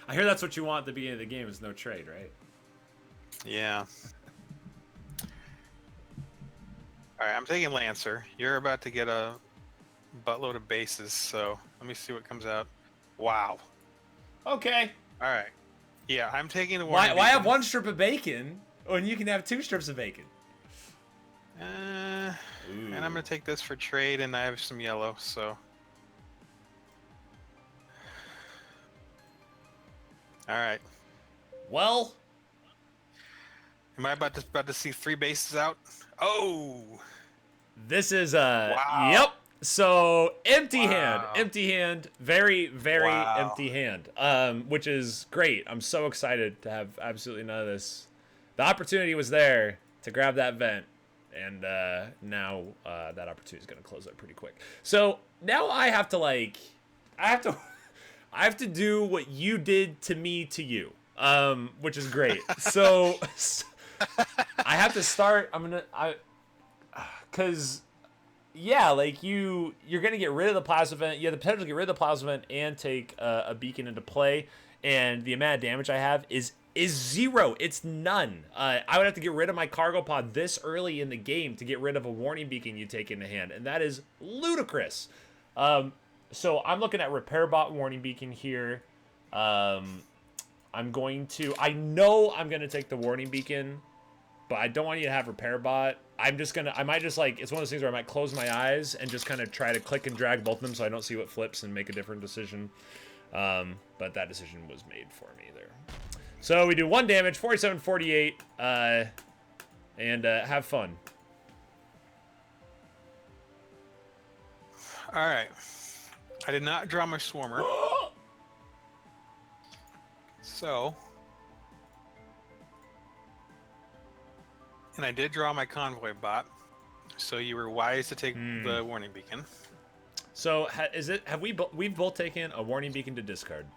I hear that's what you want at the beginning of the game is no trade, right? Yeah. Alright, I'm taking Lancer. You're about to get a buttload of bases, so let me see what comes out. Wow. Okay. Alright. Yeah, I'm taking the Why Warning have one strip of bacon when you can have 2 strips of bacon? And I'm going to take this for trade, and I have some yellow, so... Alright. Well... Am I about to see 3 bases out? Oh! This is Wow. Yep. So empty Wow. hand, very, very Wow. empty hand. Which is great. I'm so excited to have absolutely none of this. The opportunity was there to grab that vent, and now that opportunity is going to close up pretty quick. So now I have to do what you did to me to you, which is great. So I have to start. Because. Yeah, like you're gonna get rid of the plasma vent. You have the potential to get rid of the plasma vent and take a beacon into play, and the amount of damage I have is 0. It's none. I would have to get rid of my cargo pod this early in the game to get rid of a warning beacon you take into hand, and that is ludicrous. So I'm looking at repair bot warning beacon here. I know I'm gonna take the warning beacon, but I don't want you to have repair bot. I might just it's one of those things where I might close my eyes and just kind of try to click and drag both of them so I don't see what flips and make a different decision. But that decision was made for me there. So we do 1 damage, 47, 48, and have fun. All right. I did not draw my Swarmer. So... And I did draw my Convoy Bot, so you were wise to take the Warning Beacon. So we've both taken a warning beacon to discard?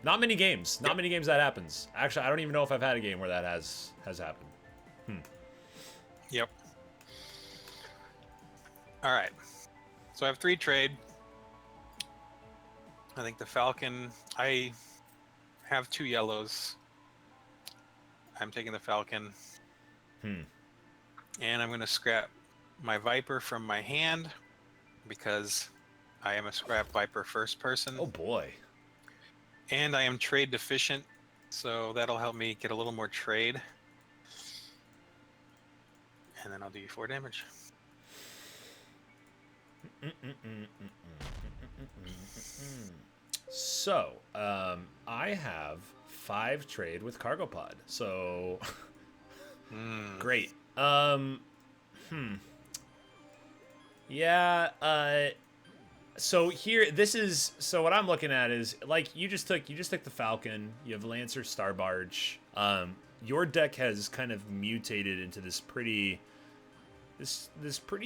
Not many games. Not many games that happens. Actually, I don't even know if I've had a game where that has happened. Yep. All right. So I have 3 trade. I think the Falcon. I have 2 yellows. I'm taking the Falcon. And I'm going to scrap my Viper from my hand because I am a scrap Viper first person. Oh boy. And I am trade deficient, so that'll help me get a little more trade. And then I'll do you 4 damage. So, I have 5 trade with cargo pod. So... Great. Yeah, so what I'm looking at is like you just took the Falcon, you have Lancer, Star Barge. Your deck has kind of mutated into this pretty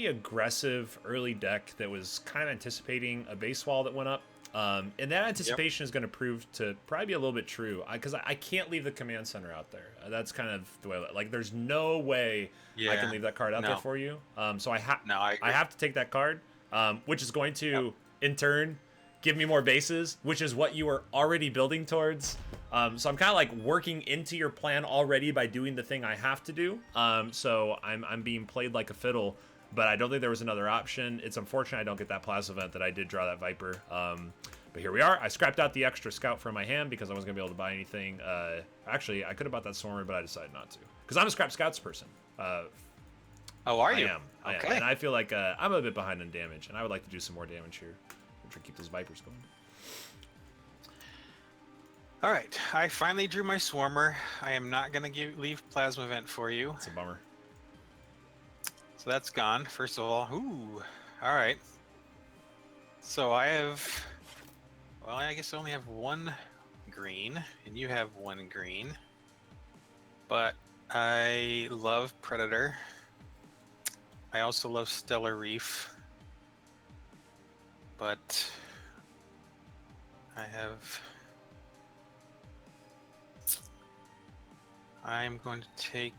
aggressive early deck that was kind of anticipating a base wall that went up. And that anticipation is going to prove to probably be a little bit true because I can't leave the command center out there. That's kind of the way. Like, there's no way I can leave that card out there for you. So I have to take that card, which is going to in turn give me more bases, which is what you were already building towards. So I'm kind of like working into your plan already by doing the thing I have to do. So I'm being played like a fiddle, but I don't think there was another option. It's unfortunate I don't get that Plaza event that I did draw that Viper. But here we are. I scrapped out the extra scout from my hand because I wasn't gonna be able to buy anything. Actually, I could have bought that Swarmer, but I decided not to because I'm a scrap scouts person. Oh, are you? I am. And I feel like I'm a bit behind on damage, and I would like to do some more damage here. I'm trying to keep those Vipers going. All right, I finally drew my Swarmer. I am not gonna leave Plasma Vent for you. It's a bummer. So that's gone. First of all, ooh, all right. So I have, well, I guess I only have one green, and you have one green. But I love Predator. I also love Stellar Reef. But I'm going to take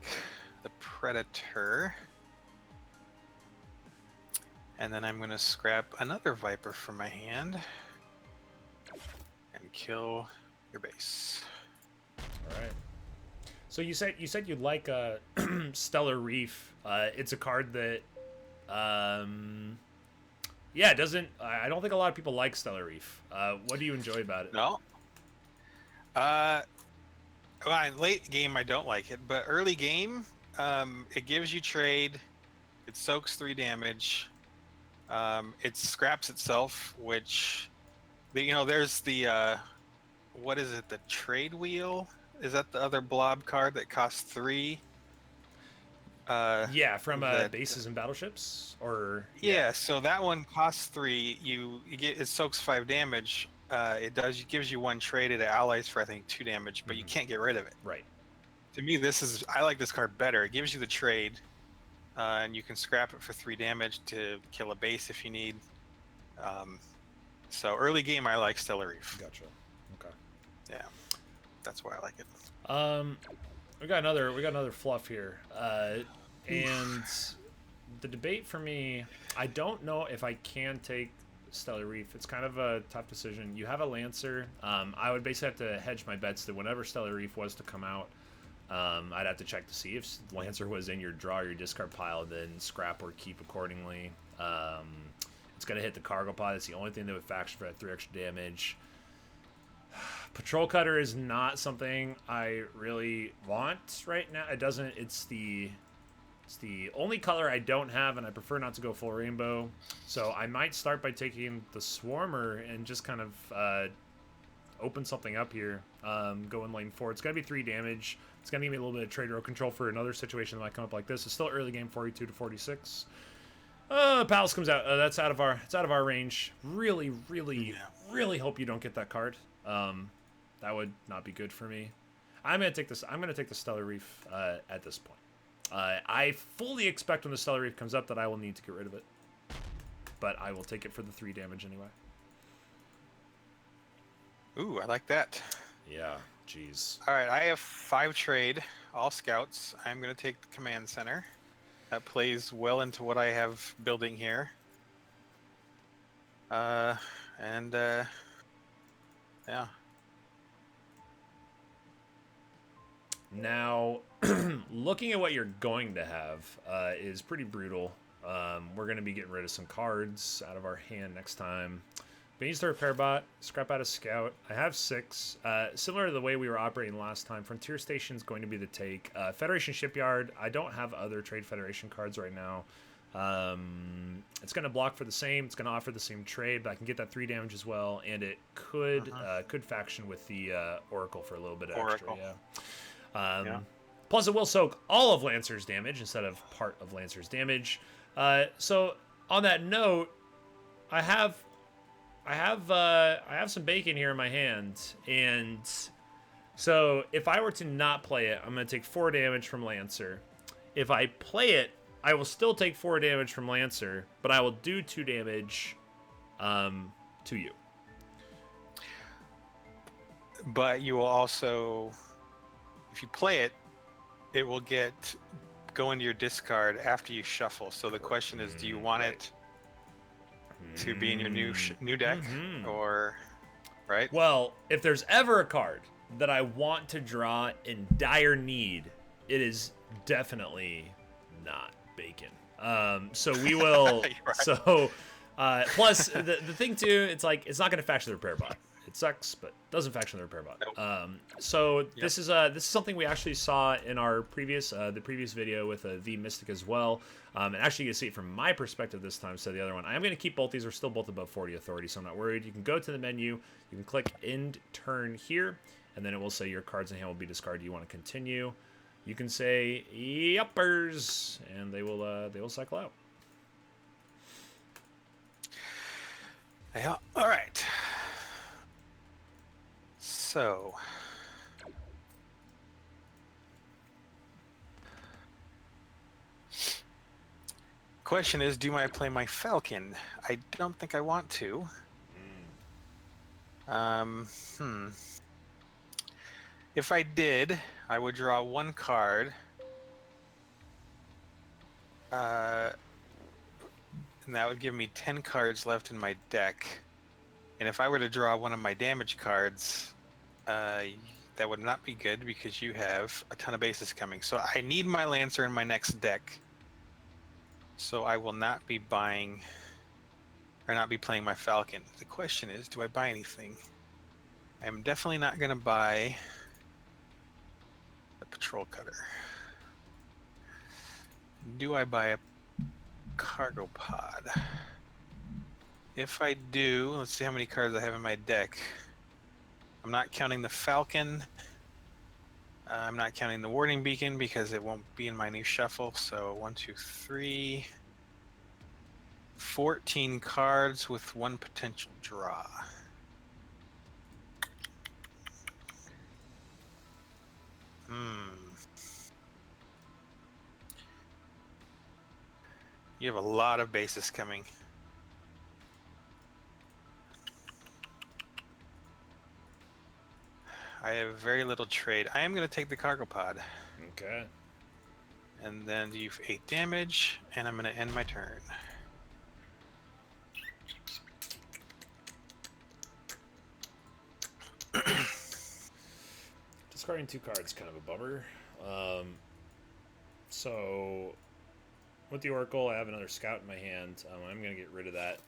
the Predator. And then I'm going to scrap another Viper from my hand and kill your base. All right. So you said you like Stellar Reef. It's a card that, yeah, it doesn't. I don't think a lot of people like Stellar Reef. What do you enjoy about it? No. Well, in late game I don't like it, but early game, it gives you trade. It soaks 3 damage. It scraps itself, which, there's the, what is it, the trade wheel? Is that the other blob card that costs 3? Yeah, from bases and battleships, or yeah. So that one costs 3. You get, it soaks 5 damage. It gives you 1 trade at allies for I think 2 damage, but you can't get rid of it. Right. To me, I like this card better. It gives you the trade. And you can scrap it for 3 damage to kill a base if you need. So early game, I like Stellar Reef. Gotcha. Okay. Yeah, that's why I like it. We got another fluff here, and the debate for me, I don't know if I can take Stellar Reef. It's kind of a tough decision. You have a Lancer. I would basically have to hedge my bets that whenever Stellar Reef was to come out, I'd have to check to see if Lancer was in your draw or your discard pile, then scrap or keep accordingly. It's going to hit the cargo pod. It's the only thing that would faction for that 3 extra damage. Patrol Cutter is not something I really want right now. It doesn't. It's the only color I don't have, and I prefer not to go full rainbow. So I might start by taking the Swarmer and just kind of open something up here. Go in lane 4. It's going to be 3 damage. It's going to give me a little bit of trade row control for another situation that might come up like this. It's still early game, 42 to 46. Palace comes out. That's out of our range. Really hope you don't get that card. That would not be good for me. I'm gonna take this. I'm gonna take the Stellar Reef at this point. I fully expect when the Stellar Reef comes up that I will need to get rid of it, but I will take it for the 3 damage anyway. Ooh, I like that. Yeah, jeez. All right, I have 5 trade, all scouts. I'm gonna take the command center. That plays well into what I have building here. Yeah. Now, looking at what you're going to have is pretty brutal. We're going to be getting rid of some cards out of our hand next time. Beans to repair bot, scrap out a scout. I have 6. Similar to the way we were operating last time, Frontier Station is going to be the take. Federation Shipyard, I don't have other Trade Federation cards right now. It's going to block for the same. It's going to offer the same trade, but I can get that 3 damage as well, and it could faction with the Oracle for a little bit extra. Yeah. Plus, it will soak all of Lancer's damage instead of part of Lancer's damage. So, on that note, I have some bacon here in my hand, and so if I were to not play it, I'm going to take 4 damage from Lancer. If I play it, I will still take 4 damage from Lancer, but I will do 2 damage to you. But you will also, if you play it, it will go into your discard after you shuffle. So the question is, do you want it to be in your new deck, or right? Well, if there's ever a card that I want to draw in dire need, it is definitely not bacon. So we will. Right. So plus the thing too, it's like it's not going to faction the repair bot. It sucks, but doesn't faction the repair bot. Nope. So this is something we actually saw in our previous video with the Mystic as well. And actually you can see it from my perspective this time. So the other one, I am going to keep both these. Are still both above 40 authority, so I'm not worried. You can go to the menu. You can click end turn here, and then it will say your cards in hand will be discarded. You want to continue. You can say yuppers, and they will cycle out. Yeah. All right. So, question is, do I play my Falcon? I don't think I want to. If I did, I would draw one card. And that would give me 10 cards left in my deck. And if I were to draw one of my damage cards, that would not be good because you have a ton of bases coming. So I need my Lancer in my next deck. So I will not be buying, or not be playing my Falcon. The question is, do I buy anything? I'm definitely not going to buy the Patrol Cutter. Do I buy a Cargo Pod? If I do, let's see how many cards I have in my deck. I'm not counting the Falcon. I'm not counting the Warning Beacon because it won't be in my new shuffle. So 1, 2, 3, 14 cards with one potential draw. You have a lot of bases coming. I have very little trade. I am going to take the Cargo Pod. Okay. And then do 8 damage, and I'm going to end my turn. Discarding 2 cards, kind of a bummer. So with the Oracle, I have another Scout in my hand. I'm going to get rid of that.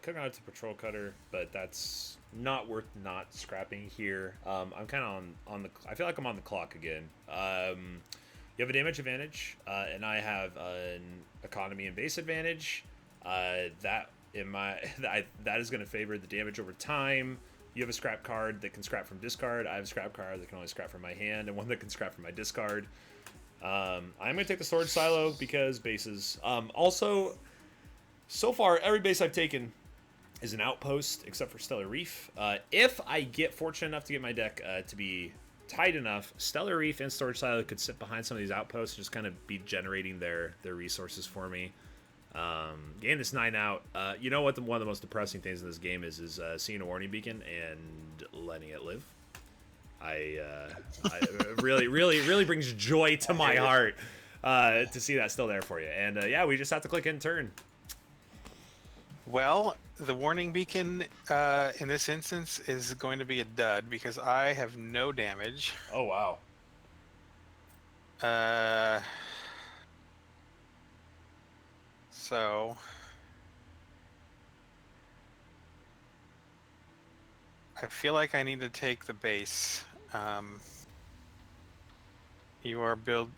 Could go out to Patrol Cutter, but that's not worth not scrapping here. I'm kind of on the. I feel like I'm on the clock again. You have a damage advantage, and I have an economy and base advantage. That is going to favor the damage over time. You have a scrap card that can scrap from discard. I have a scrap card that can only scrap from my hand, and one that can scrap from my discard. I'm going to take the Storage Silo because bases. Also, so far, every base I've taken is an outpost except for Stellar Reef. If I get fortunate enough to get my deck to be tight enough, Stellar Reef and Storage Silo could sit behind some of these outposts, just kind of be generating their resources for me. Getting this 9 out. You know what? One of the most depressing things in this game is seeing a Warning Beacon and letting it live. I really brings joy to my heart to see that still there for you. And yeah, we just have to click end turn. Well, the Warning Beacon in this instance is going to be a dud because I have no damage. Oh wow. So I feel like I need to take the base. You are build.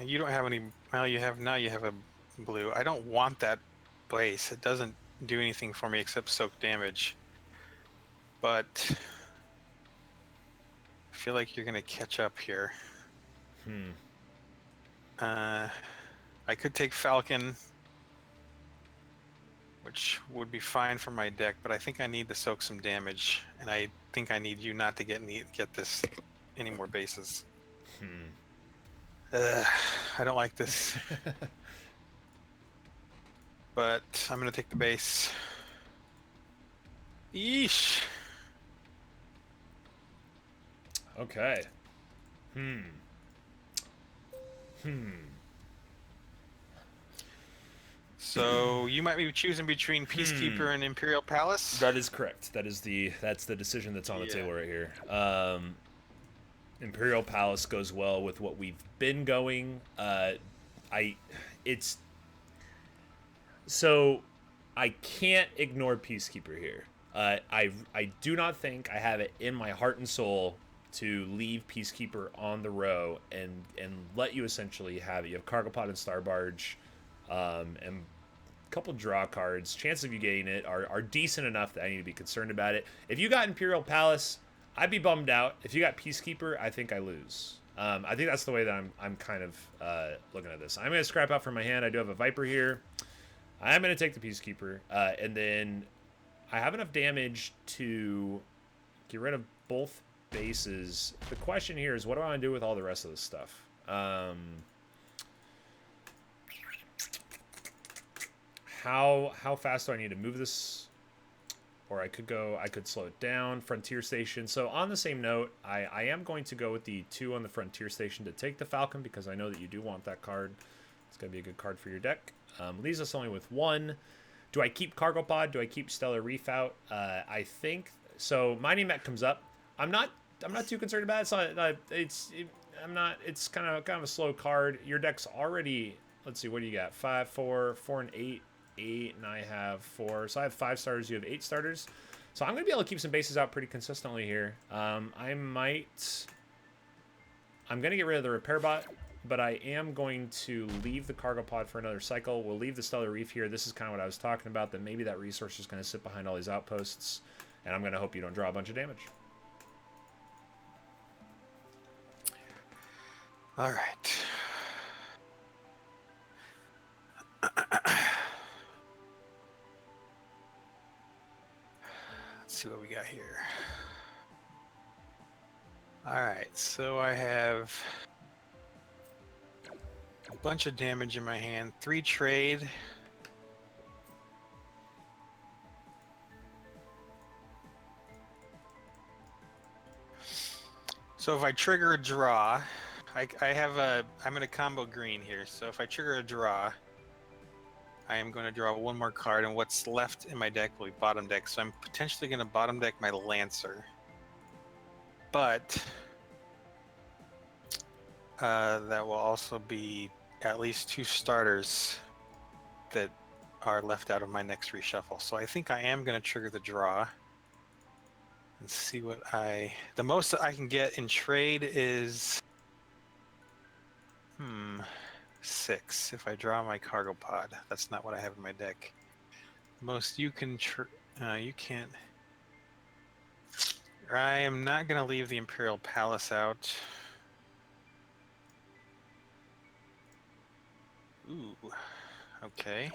You don't have any. Well, you have now. You have a blue. I don't want that base. It doesn't do anything for me except soak damage. But I feel like you're gonna catch up here. I could take Falcon, which would be fine for my deck, but I think I need to soak some damage, and I think I need you not to get this any more bases. I don't like this. But I'm going to take the base. Yeesh. Okay. So you might be choosing between Peacekeeper and Imperial Palace? That is correct. That's the decision that's on the table right here. Imperial Palace goes well with what we've been going. It's so I can't ignore Peacekeeper here. I do not think I have it in my heart and soul to leave Peacekeeper on the row and let you essentially have it. You have Cargo Pod and Star Barge, and a couple draw cards. Chances of you getting it are decent enough that I need to be concerned about it. If you got Imperial Palace, I'd be bummed out. If you got Peacekeeper, I think I lose. I think that's the way that I'm kind of looking at this. I'm going to scrap out from my hand. I do have a Viper here. I'm going to take the Peacekeeper, and then I have enough damage to get rid of both bases. The question here is, what do I want to do with all the rest of this stuff? How fast do I need to move this? Or I could slow it down. Frontier Station. So on the same note, I am going to go with the 2 on the Frontier Station to take the Falcon, because I know that you do want that card. It's going to be a good card for your deck. Leaves us only with 1. Do I keep Cargo Pod? Do I keep Stellar Reef out? I think so. Mining Mech comes up. I'm not too concerned about it. It's kind of a slow card. Your deck's already. Let's see. What do you got? 5, 4, 4, and 8. 8, and I have 4. So I have 5 starters. You have 8 starters. So I'm going to be able to keep some bases out pretty consistently here. I'm going to get rid of the Repair Bot, but I am going to leave the Cargo Pod for another cycle. We'll leave the Stellar Reef here. This is kind of what I was talking about, that maybe that resource is going to sit behind all these outposts, and I'm going to hope you don't draw a bunch of damage. All right. Let's see what we got here. All right, so I have a bunch of damage in my hand. 3 trade. So if I trigger a draw, I'm going to combo green here. So if I trigger a draw, I am going to draw 1 more card, and what's left in my deck will be bottom deck. So I'm potentially going to bottom deck my Lancer. But that will also be at least 2 starters that are left out of my next reshuffle. So I think I am going to trigger the draw and see what the most that I can get in trade is 6 if I draw my Cargo Pod. That's not what I have in my deck. Most you can you can't. I am not going to leave the Imperial Palace out. Ooh, okay.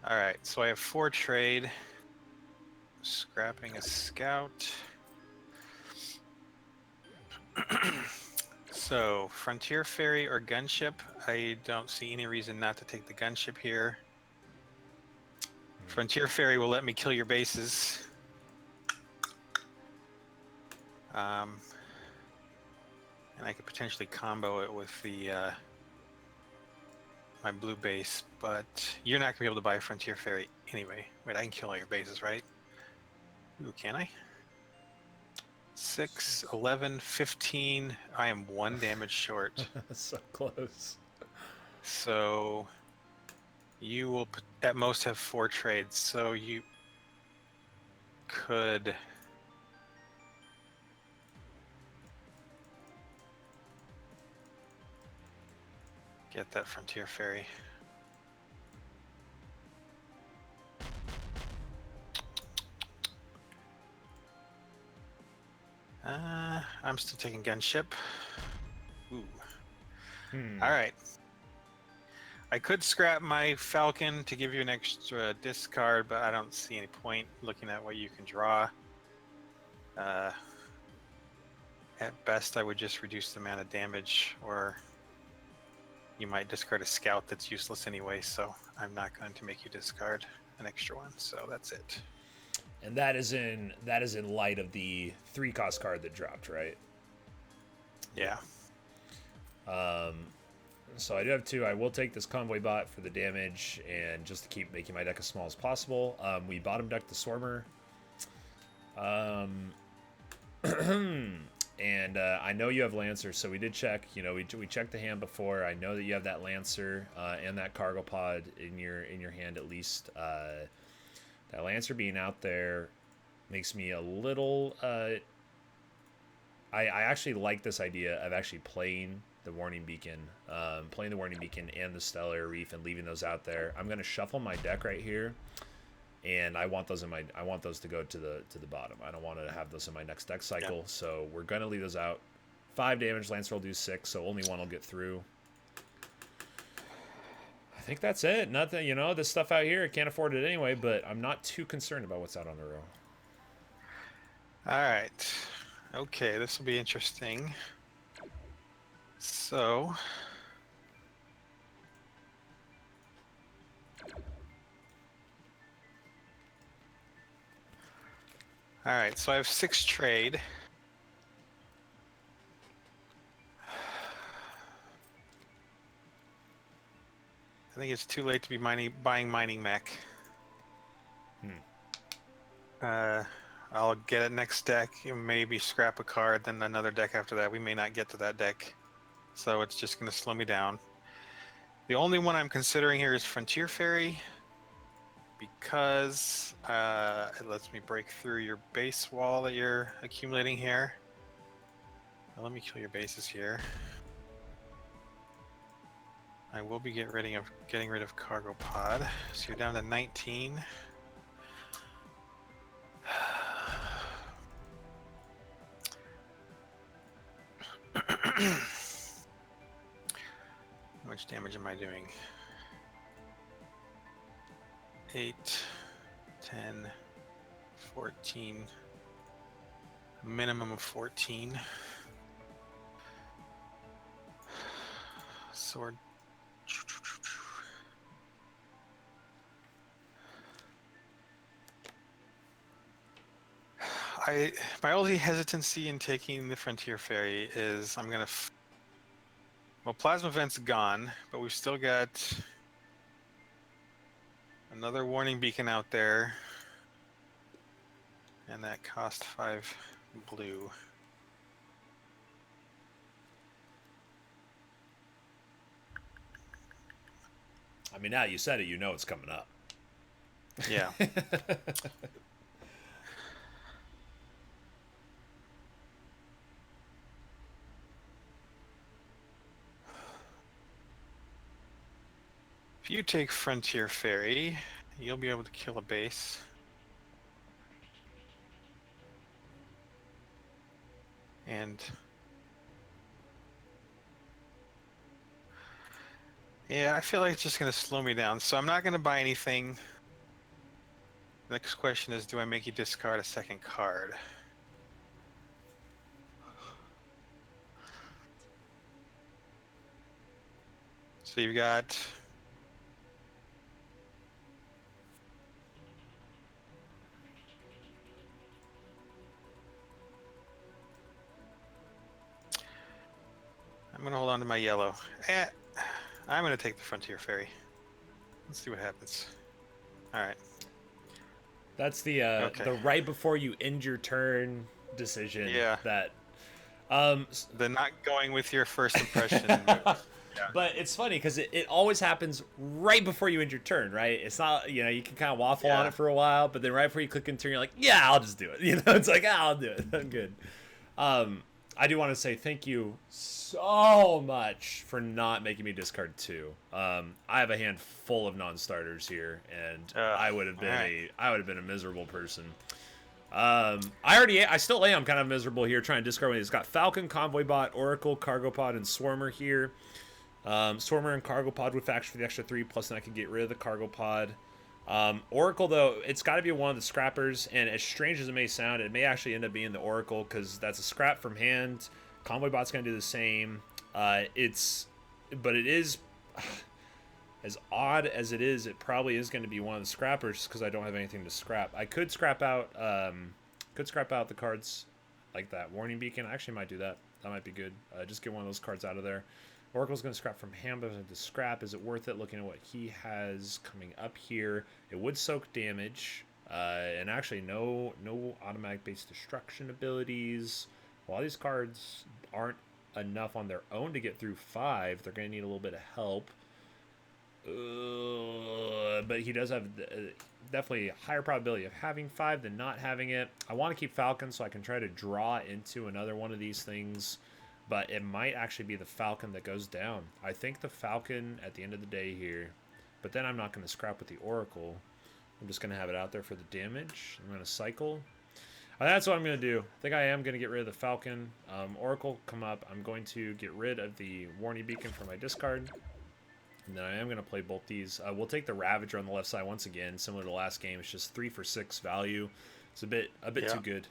All right, so I have 4 trade. Scrapping a scout. So, Frontier Ferry or Gunship. I don't see any reason not to take the Gunship here. Frontier Ferry will let me kill your bases. And I could potentially combo it with the my blue base, but you're not going to be able to buy Frontier Ferry anyway. Wait, I can kill all your bases, right? Ooh, can I? 6, 11, 15. I am 1 damage short. So close. So you will at most have 4 trades. So you could get that Frontier Ferry. I'm still taking Gunship. Ooh. All right. I could scrap my Falcon to give you an extra discard, but I don't see any point looking at what you can draw. At best, I would just reduce the amount of damage, or you might discard a scout that's useless anyway, so I'm not going to make you discard an extra one, so that's it. And that is in light of the 3-cost card that dropped, right? Yeah. So I do have 2. I will take this Convoy Bot for the damage and just to keep making my deck as small as possible. We bottom deck the Swarmer. And I know you have Lancer, so we did check. You know, we checked the hand before. I know that you have that Lancer and that cargo pod in your hand at least. That Lancer being out there makes me a little. I actually like this idea of actually playing the Warning Beacon, and the Stellar Reef, and leaving those out there. I'm gonna shuffle my deck right here, and I want those to go to the bottom. I don't want to have those in my next deck cycle, so we're gonna leave those out. 5 damage. Lancer will do 6, so only one will get through. I think that's it. Nothing, this stuff out here, I can't afford it anyway, but I'm not too concerned about what's out on the row. All right. Okay, this will be interesting. So, all right, so I have 6 trade. I think it's too late to be buying mining mech. I'll get it next deck, maybe scrap a card, then another deck after that. We may not get to that deck, so it's just going to slow me down. The only one I'm considering here is Frontier Ferry, because it lets me break through your base wall that you're accumulating here. Now, let me kill your bases here. I will be getting rid of Cargo Pod, so you're down to 19. How much damage am I doing? 8, 10, 14, minimum of 14. Sword. My only hesitancy in taking the Frontier Ferry is I'm gonna. Well, Plasma Vent's gone, but we've still got another Warning Beacon out there, and that cost 5 blue. I mean, now you said it, it's coming up. Yeah. If you take Frontier Ferry, you'll be able to kill a base. And yeah, I feel like it's just going to slow me down. So I'm not going to buy anything. Next question is, do I make you discard a second card? So you've got I'm going to hold on to my yellow. I'm going to take the Frontier Ferry. Let's see what happens. All right. That's the right before you end your turn decision. Yeah. That. The not going with your first impression. Yeah. But it's funny because it always happens right before you end your turn, right? It's not, you can kind of waffle on it for a while, but then right before you click in turn, you're like, yeah, I'll just do it. It's like, I'll do it. I'm good. I do want to say thank you so much for not making me discard 2. I have a hand full of non-starters here, and I would have been a miserable person. I still am kind of miserable here trying to discard one. It's got Falcon, Convoy Bot, Oracle, Cargo Pod, and Swarmer here. Swarmer and Cargo Pod would faction for the extra 3, plus then I could get rid of the Cargo Pod. Oracle, though, it's got to be one of the scrappers, and as strange as it may sound, it may actually end up being the Oracle, because that's a scrap from hand. Convoy Bot's going to do the same. But it is, as odd as it is, it probably is going to be one of the scrappers, because I don't have anything to scrap. I could scrap out the cards like that. Warning Beacon, I actually might do that. That might be good. Just get one of those cards out of there. Oracle's going to scrap from hand, but to scrap, is it worth it looking at what he has coming up here? It would soak damage. And actually, no automatic base destruction abilities. While these cards aren't enough on their own to get through 5, they're going to need a little bit of help. But he does have definitely a higher probability of having 5 than not having it. I want to keep Falcon so I can try to draw into another one of these things, but it might actually be the Falcon that goes down. I think the Falcon at the end of the day here, but then I'm not going to scrap with the Oracle. I'm just going to have it out there for the damage. I'm going to cycle. That's what I'm going to do. I think I am going to get rid of the Falcon. Oracle come up. I'm going to get rid of the Warning Beacon from my discard. And then I am going to play both these. We'll take the Ravager on the left side once again, similar to last game. It's just 3 for 6 value. It's a bit too good.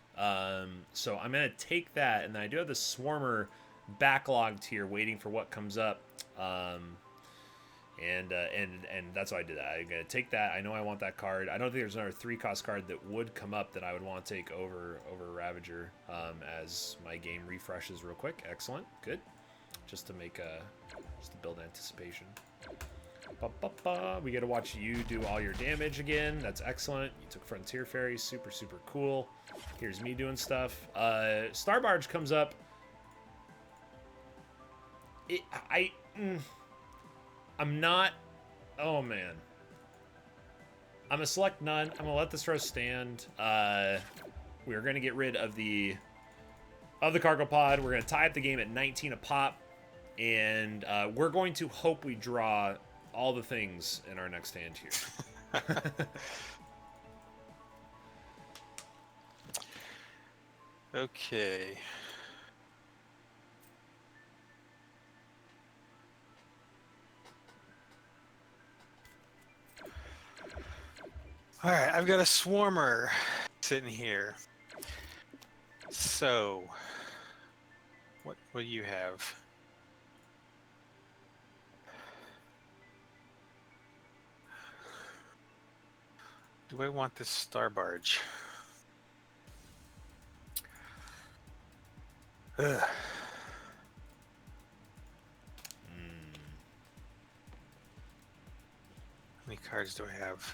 So I'm going to take that, and then I do have the Swarmer backlogged here, waiting for what comes up. And that's why I did that. I'm going to take that. I know I want that card. I don't think there's another 3-cost card that would come up that I would want to take over Ravager as my game refreshes real quick. Excellent. Good. Just to build anticipation. We get to watch you do all your damage again. That's excellent. You took Frontier Fairy. Super, super cool. Here's me doing stuff. Star Barge comes up. I'm not... Oh, man. I'm a select none. I'm going to let this row stand. We're going to get rid of the cargo pod. We're going to tie up the game at 19 a pop. And we're going to hope we draw all the things in our next hand here. Okay. All right, I've got a Swarmer sitting here. So, what do you have? Do I want this Star Barge? Ugh. How many cards do I have?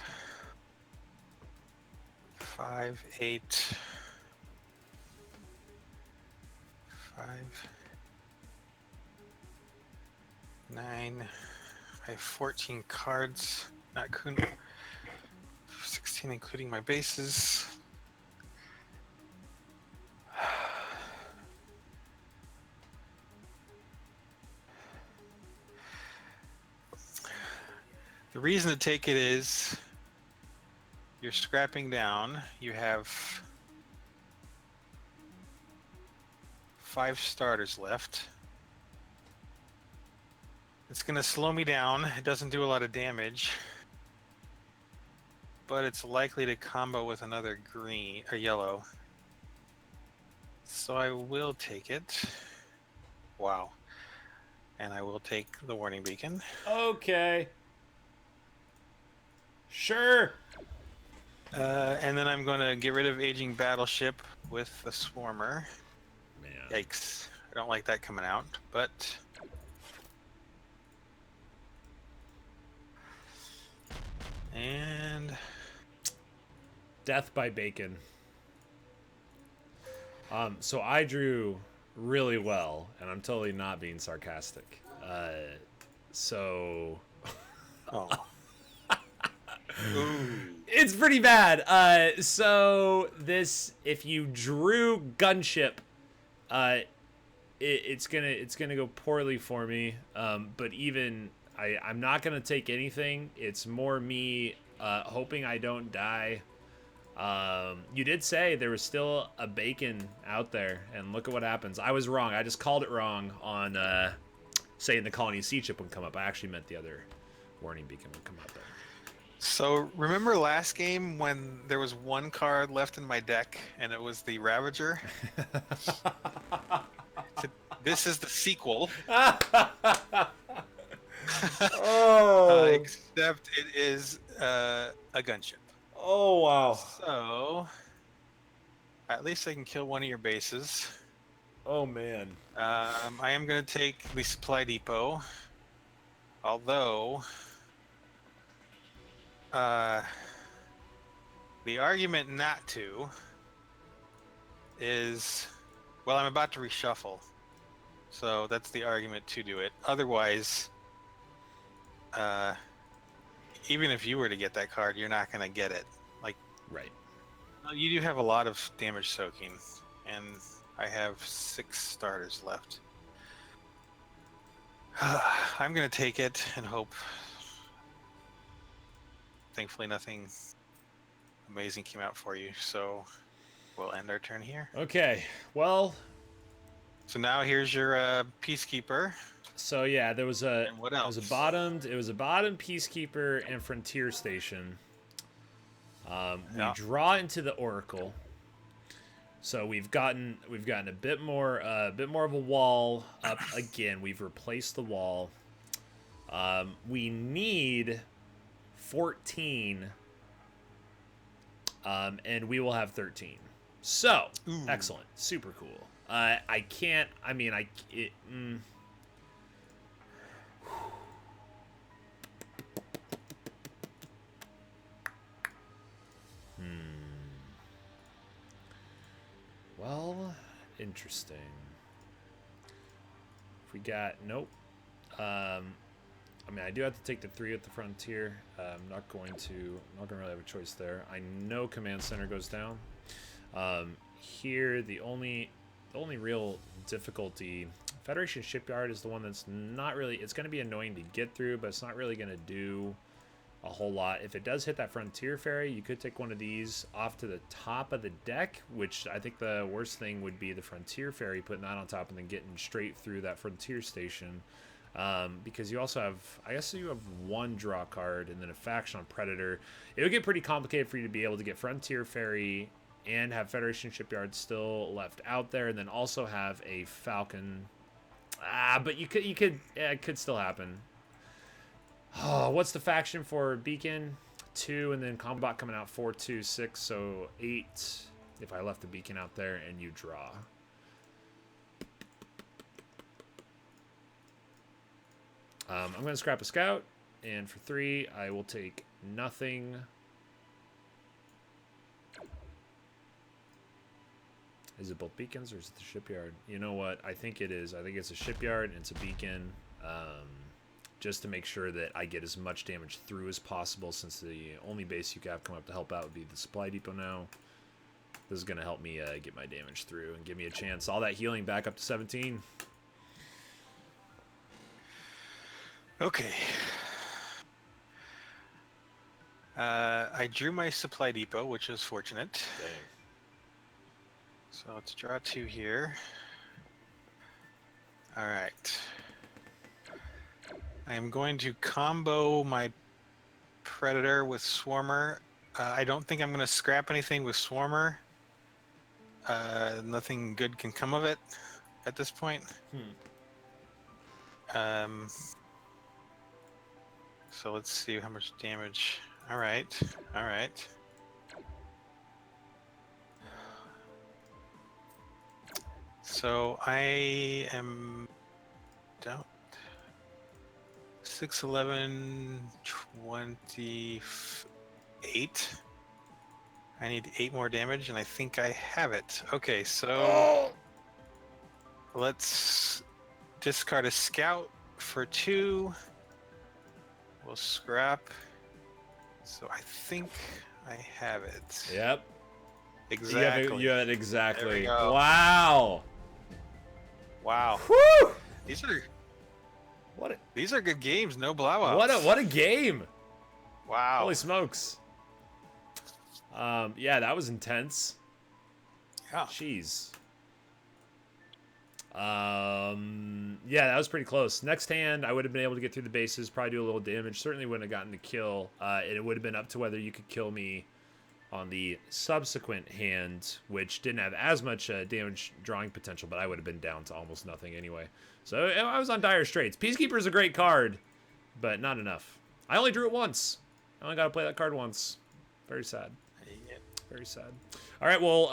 5, 8, 5, 9. I have 14 cards. Not 16, including my bases. The reason to take it is you're scrapping down. You have 5 starters left. It's going to slow me down. It doesn't do a lot of damage, but it's likely to combo with another green or yellow. So I will take it. Wow. And I will take the Warning Beacon. Okay. Sure. And then I'm going to get rid of Aging Battleship with the Swarmer. Man. Yikes. I don't like that coming out, but... And... Death by Bacon. So I drew really well, and I'm totally not being sarcastic. So... Oh. It's pretty bad. So this, if you drew Gunship, it's gonna go poorly for me. But even I'm not gonna take anything. It's more me hoping I don't die. You did say there was still a Bacon out there, and look at what happens. I was wrong. I just called it wrong on saying the Colony Sea Chip would come up. I actually meant the other Warning Beacon would come up there. So remember last game when there was one card left in my deck and it was the Ravager? This is the sequel. Oh. Except it is a gunship. Oh, wow. So at least I can kill one of your bases. Oh, man. I am going to take the supply depot. Although... The argument not to is, well, I'm about to reshuffle. So that's the argument to do it. Otherwise, even if you were to get that card, you're not going to get it. Like, Right. you do have a lot of damage soaking, and I have 6 starters left. I'm going to take it and hope. Thankfully, nothing amazing came out for you, so we'll end our turn here. Okay. Well. So now here's your Peacekeeper. So yeah, there was a. And what else? It was a bottom Peacekeeper and Frontier Station. We draw into the Oracle. So we've gotten a bit more of a wall up again. We've replaced the wall. We need 14, and we will have 13. So excellent, super cool. I can't. I mean, Well, interesting. If we got nope. I mean, I do have to take the 3 at the Frontier. I'm not going to really have a choice there. I know Command Center goes down. Here, the only real difficulty, Federation Shipyard is the one that's not really. It's going to be annoying to get through, but it's not really going to do a whole lot. If it does hit that Frontier Ferry, you could take one of these off to the top of the deck, which I think the worst thing would be the Frontier Ferry, putting that on top and then getting straight through that Frontier Station. Because you also have, I guess you have 1 draw card and then a faction on Predator. It would get pretty complicated for you to be able to get Frontier Ferry and have Federation Shipyard still left out there, and then also have a Falcon. But you could, it could still happen. Oh, what's the faction for Beacon? 2, and then Combat coming out 4, 2, 6, so 8. If I left the Beacon out there and you draw. I'm going to scrap a Scout, and for 3, I will take nothing. Is it both Beacons or is it the Shipyard? You know what? I think it is. I think it's a Shipyard and it's a Beacon. Just to make sure that I get as much damage through as possible, since the only base you have come up to help out would be the Supply Depot now. This is going to help me get my damage through and give me a chance. All that healing back up to 17. Okay. I drew my Supply Depot, which is fortunate. Dang. So let's draw 2 here. All right. I am going to combo my Predator with Swarmer. I don't think I'm going to scrap anything with Swarmer. Nothing good can come of it at this point. So let's see how much damage. All right. All right. So I am down 6, 11, 28. I need 8 more damage, and I think I have it. Okay, so let's discard a Scout for 2. We'll scrap. So I think I have it. Yep. Exactly. You have it exactly. There we go. Wow. Wow. Whew. These are What good games. No blowouts. what a game. Wow. Holy smokes. Yeah, that was intense. Yeah. Jeez. Yeah, that was pretty close. Next hand, I would have been able to get through the bases, probably do a little damage. Certainly wouldn't have gotten the kill. And it would have been up to whether you could kill me on the subsequent hand, which didn't have as much damage drawing potential, but I would have been down to almost nothing anyway. So I was on dire straits. Peacekeeper is a great card, but not enough. I only drew it once. I only got to play that card once. Very sad. Very sad. All right, well,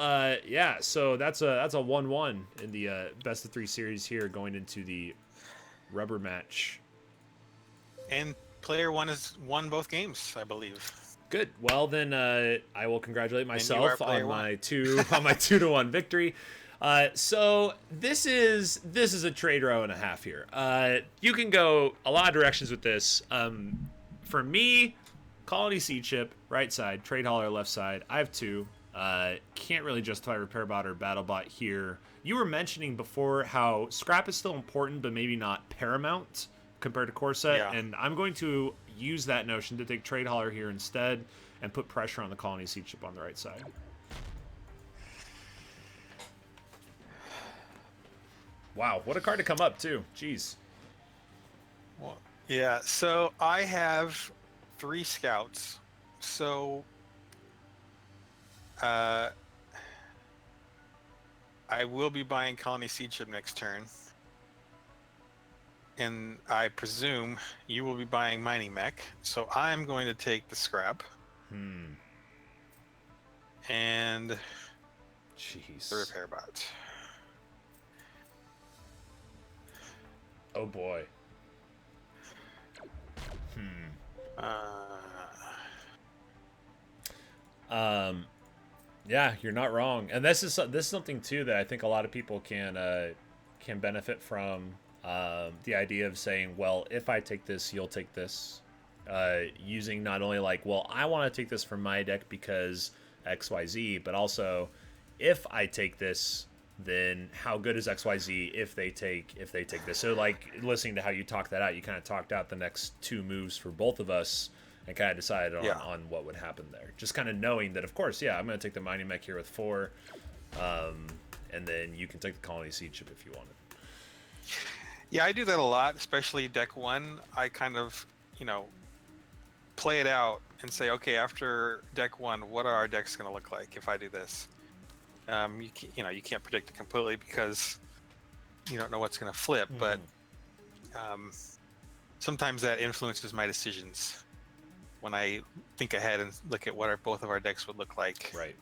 yeah, so that's a 1-1 in the best of 3 series here, going into the rubber match. And player 1 has won both games, I believe. Good. Well, then I will congratulate myself on one. my 2-1 victory. So this is a trade row and a half here. You can go a lot of directions with this. For me, Colony Seed Ship, right side, Trade Hauler, left side. I have 2. Can't really justify Repair Bot or Battle Bot here. You were mentioning before how scrap is still important, but maybe not paramount compared to core set, Yeah. and I'm going to use that notion to take Trade Hauler here instead and put pressure on the Colony Seed Ship on the right side. Wow, what a card to come up too. Jeez. Well, yeah. So I have 3 scouts. So I will be buying Colony Seed Ship next turn. And I presume you will be buying Mining Mech. So I'm going to take the scrap. And Jeez. the Repair Bot. Oh boy. Yeah, you're not wrong, and this is something too that I think a lot of people can benefit from. The idea of saying, well, if I take this, you'll take this. Using not only like, well, I want to take this for my deck because XYZ, but also if I take this, then how good is XYZ if they take this? So like listening to how you talk that out, you kind of talked out the next 2 moves for both of us and kind of decided on what would happen there. Just kind of knowing that, of course, yeah, I'm going to take the Mining Mech here with 4, and then you can take the Colony Seed Ship if you want it. Yeah, I do that a lot, especially deck 1. I kind of, play it out and say, okay, after deck 1, what are our decks going to look like if I do this? You can't predict it completely because you don't know what's going to flip, but sometimes that influences my decisions when I think ahead and look at what both of our decks would look like. Right.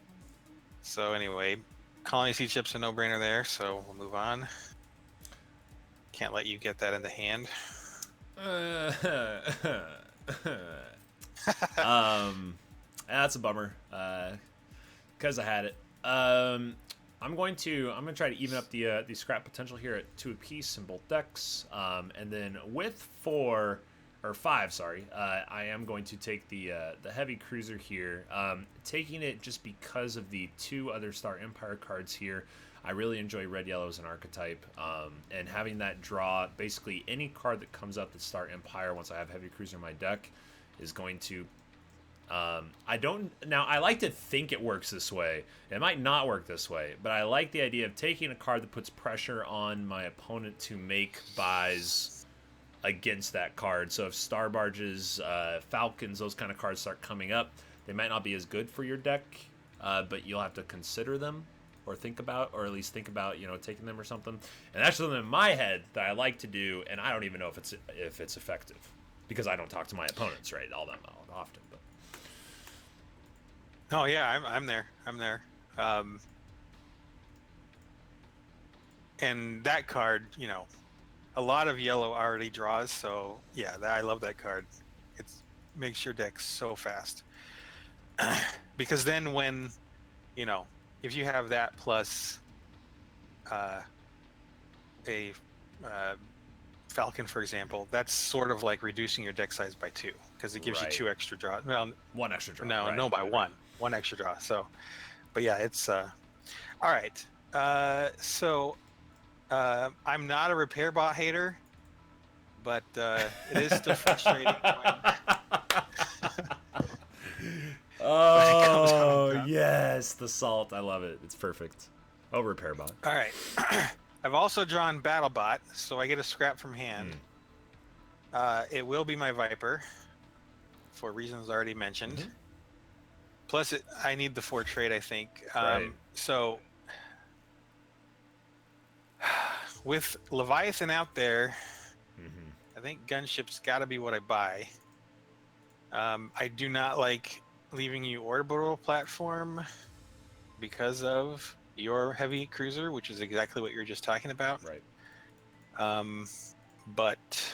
So anyway, Colony Seed Ship's a no-brainer there, so we'll move on. Can't let you get that in the hand. That's a bummer. Because I had it. I'm going to try to even up the scrap potential here at 2 apiece in both decks. And then with 4 or 5, sorry, I am going to take the heavy cruiser here. Taking it just because of the 2 other Star Empire cards here. I really enjoy red yellow as an archetype, and having that draw basically any card that comes up that's Star Empire once I have heavy cruiser in my deck is going to. I like to think it works this way. It might not work this way, but I like the idea of taking a card that puts pressure on my opponent to make buys against that card. So if Star Barges, Falcons, those kind of cards start coming up, they might not be as good for your deck, but you'll have to consider them or think about taking them or something. And that's something in my head that I like to do, and I don't even know if it's effective because I don't talk to my opponents all that often. But Oh yeah, I'm there. And that card, a lot of yellow already draws, so yeah, I love that card. It makes your deck so fast. Because then when, if you have that plus a Falcon, for example, that's sort of like reducing your deck size by 2 because it gives you 2 extra draws. Well, 1 extra draw. No, by 1. 1 extra draw. So, but yeah, it's all right. So I'm not a Repair Bot hater, but it is still frustrating. Oh yes, the salt. I love it. It's perfect. Oh, Repair Bot. All right. I've also drawn Battle Bot, so I get a scrap from hand. It will be my Viper, for reasons already mentioned. Plus, I need the 4 trade, I think. Right. So, with Leviathan out there, I think Gunship's got to be what I buy. I do not like leaving you orbital platform because of your heavy cruiser, which is exactly what you're just talking about. Right. But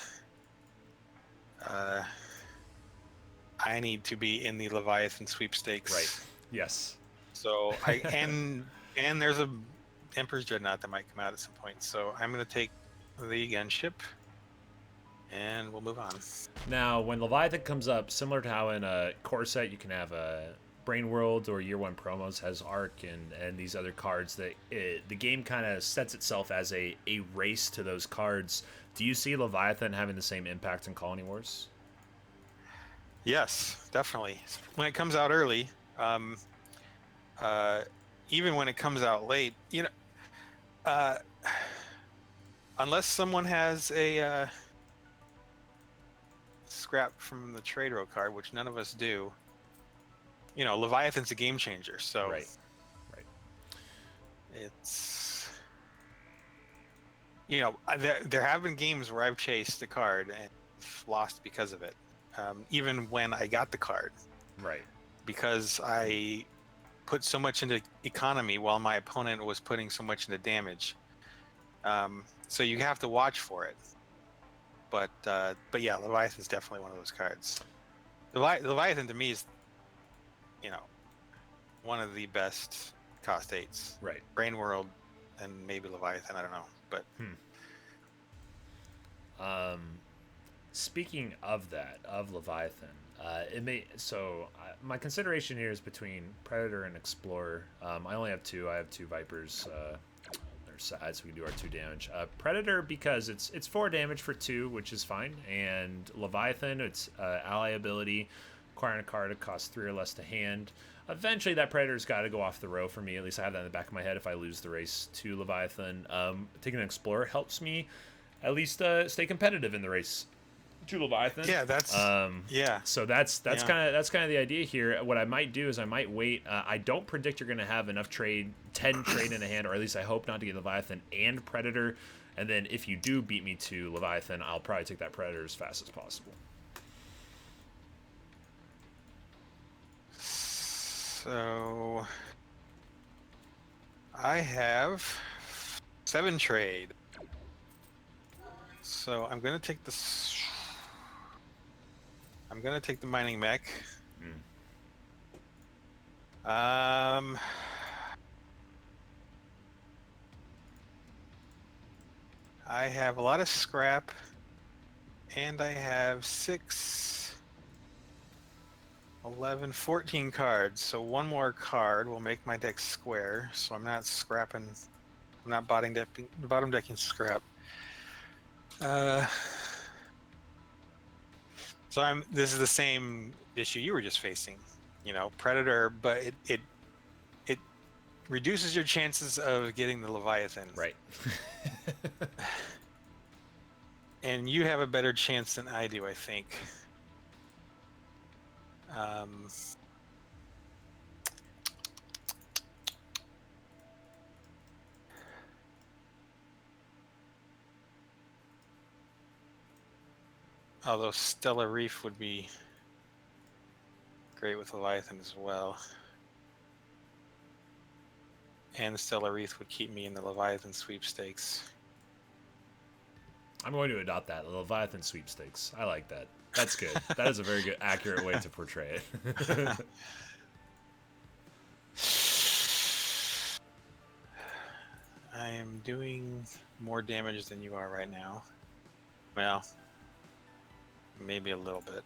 I need to be in the Leviathan sweepstakes. Right. Yes. So and there's a Emperor's Dreadnought that might come out at some point. So I'm gonna take the gunship, and we'll move on. Now, when Leviathan comes up, similar to how in a core set you can have a Brain World or Year One promos has Arc and these other cards, that the game kind of sets itself as a race to those cards. Do you see Leviathan having the same impact in Colony Wars? Yes, definitely. When it comes out early, even when it comes out late, unless someone has a scrap from the trade row card, which none of us do, Leviathan's a game changer. So Right. it's there have been games where I've chased the card and lost because of it, even when I got the card. Right. Because I put so much into economy while my opponent was putting so much into damage. So you have to watch for it. But yeah, Leviathan's definitely one of those cards. Leviathan to me is, one of the best cost 8s. Right. Brain World and maybe Leviathan, I don't know. But speaking of that, of Leviathan, my consideration here is between Predator and Explorer. I only have two. I have two Vipers. Their sides, so we can do our 2 damage. Predator, because it's 4 damage for 2, which is fine, and Leviathan, it's ally ability, acquiring a card, it costs 3 or less to hand. Eventually, that Predator's got to go off the row for me. At least I have that in the back of my head if I lose the race to Leviathan. Taking an Explorer helps me at least stay competitive in the race to Leviathan. yeah, that's yeah. So that's kind of the idea here. What I might do is I might wait. I don't predict you're going to have enough 10 trade in a hand, or at least I hope not, to get Leviathan and Predator. And then if you do beat me to Leviathan, I'll probably take that Predator as fast as possible. So I have 7 trade. So I'm gonna take this. I'm gonna take the mining mech. I have a lot of scrap, and I have 6, 11, 14 cards. So one more card will make my deck square. So I'm not scrapping. I'm not bottom decking scrap. So this is the same issue you were just facing, Predator, but it reduces your chances of getting the Leviathan. Right. And you have a better chance than I do, I think. Although Stellar Reef would be great with Leviathan as well. And Stellar Reef would keep me in the Leviathan sweepstakes. I'm going to adopt that. The Leviathan sweepstakes. I like that. That's good. That is a very good, accurate way to portray it. I am doing more damage than you are right now. Well, maybe a little bit.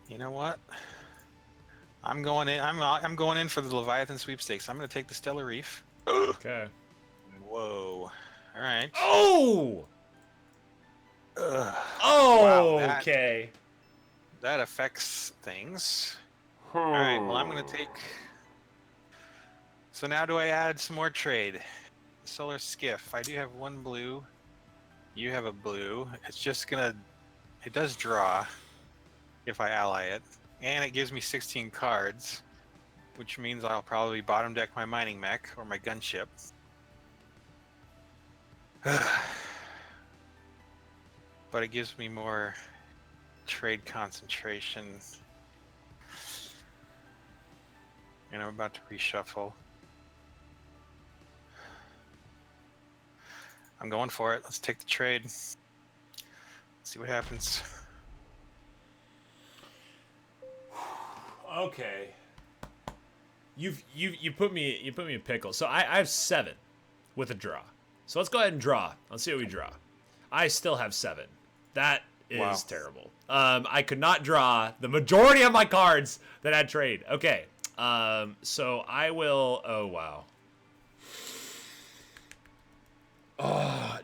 You know what? I'm going in. I'm going in for the Leviathan sweepstakes. I'm going to take the Stellar Reef. Okay. Whoa! All right. Oh. Ugh. Oh. Wow, Okay. That affects things. All right. Well, I'm going to take. So now, do I add some more trade? Solar Skiff. I do have 1 blue. You have a blue. It's just gonna. It does draw. if I ally it, and it gives me 16 cards, which means I'll probably bottom deck my mining mech or my gunship. But it gives me more trade concentration. And I'm about to reshuffle. I'm going for it. Let's take the trade. See what happens. Okay. You put me in a pickle. So I have 7 with a draw. So let's go ahead and draw. Let's see what we draw. I still have 7. That is terrible. I could not draw the majority of my cards that had trade. Okay. So I will. Oh wow. Oh,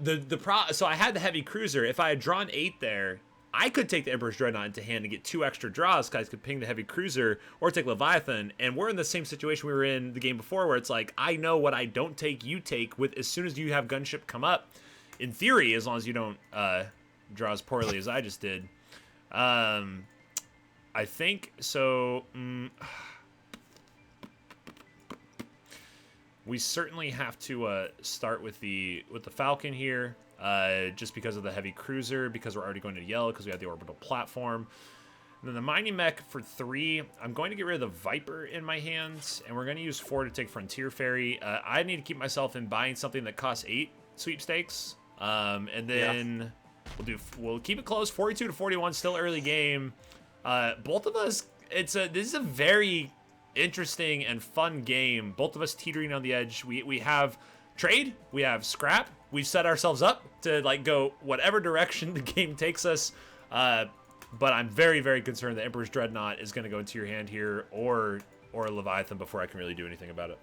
so I had the heavy cruiser. If I had drawn 8 there, I could take the Emperor's Dreadnought into hand and get 2 extra draws. Guys could ping the heavy cruiser or take Leviathan, and we're in the same situation we were in the game before, where it's like I know what I don't take, you take. With as soon as you have gunship come up, in theory, as long as you don't draw as poorly as I just did. I think so. We certainly have to start with the Falcon here, just because of the heavy cruiser, because we're already going to yellow because we have the orbital platform. And then the mining mech for 3. I'm going to get rid of the Viper in my hands, and we're going to use 4 to take Frontier Ferry. I need to keep myself in buying something that costs 8 sweepstakes, and then we'll keep it close. 42 to 41, still early game. Both of us, this is a very interesting and fun game. Both of us teetering on the edge. We have trade, we have scrap. We've set ourselves up to like go whatever direction the game takes us. But I'm very, very concerned that Emperor's Dreadnought is going to go into your hand here, or Leviathan, before I can really do anything about it.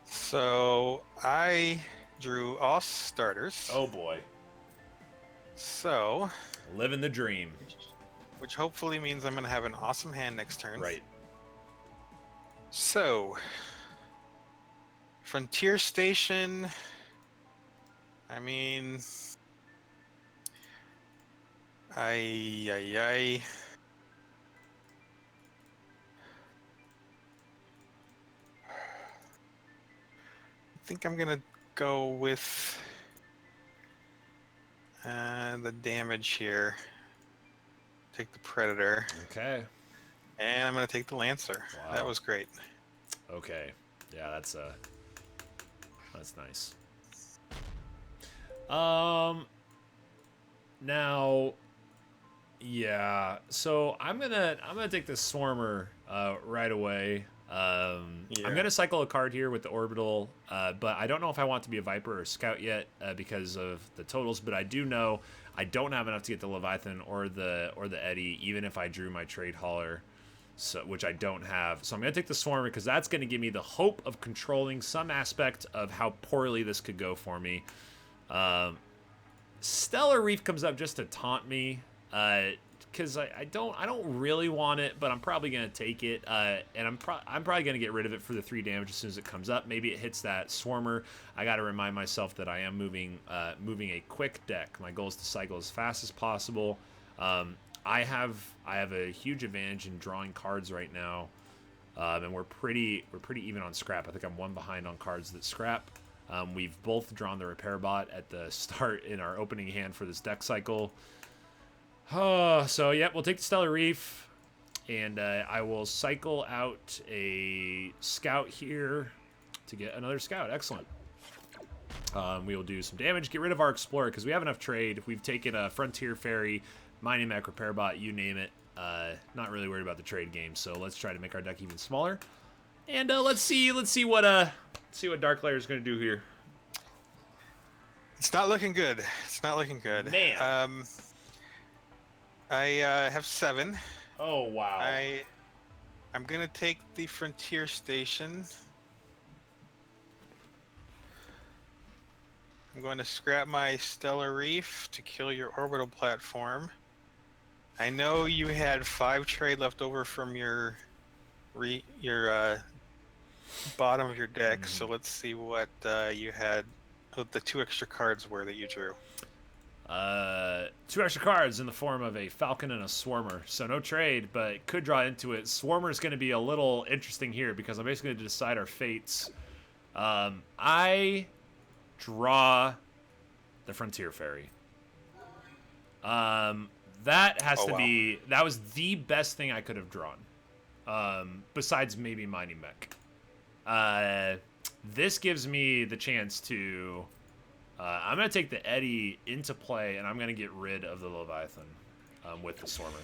So I drew all starters. Oh boy. So living the dream. Which hopefully means I'm going to have an awesome hand next turn. Right. So, Frontier Station, I mean, I think I'm going to go with the damage here. Take the Predator. Okay. And I'm going to take the Lancer. Wow. That was great. Okay. Yeah, that's nice. Now, yeah. So I'm gonna take the Swarmer right away. I'm gonna cycle a card here with the Orbital, but I don't know if I want to be a Viper or Scout yet because of the totals. But I do know I don't have enough to get the Leviathan or the Eddy, even if I drew my trade hauler. So, which I don't have. So I'm going to take the Swarmer because that's going to give me the hope of controlling some aspect of how poorly this could go for me. Stellar Reef comes up just to taunt me because I don't really want it, but I'm probably going to take it. And I'm probably going to get rid of it for the 3 damage as soon as it comes up. Maybe it hits that Swarmer. I got to remind myself that I am moving a quick deck. My goal is to cycle as fast as possible. I have a huge advantage in drawing cards right now, and we're pretty even on scrap. I think I'm 1 behind on cards that scrap. We've both drawn the repair bot at the start in our opening hand for this deck cycle. So yeah, we'll take the Stellar Reef, and I will cycle out a Scout here to get another Scout. Excellent. We will do some damage, get rid of our Explorer because we have enough trade. We've taken a Frontier Ferry, Mining Mech, Repair Bot, you name it. Not really worried about the trade game, so let's try to make our deck even smaller. And let's see what Darklighter is going to do here. It's not looking good. It's not looking good. Man. I have 7. Oh wow. I'm gonna take the Frontier Station. I'm going to scrap my Stellar Reef to kill your orbital platform. I know you had 5 trade left over from your bottom of your deck, so let's see what you had, what the 2 extra cards were that you drew. 2 extra cards in the form of a Falcon and a Swarmer. So no trade, but could draw into it. Swarmer is going to be a little interesting here because I'm basically going to decide our fates. I draw the Frontier Ferry. That has to be... That was the best thing I could have drawn. Besides maybe Mighty Mech. This gives me the chance to... I'm going to take the Eddy into play, and I'm going to get rid of the Leviathan with the Swarmer.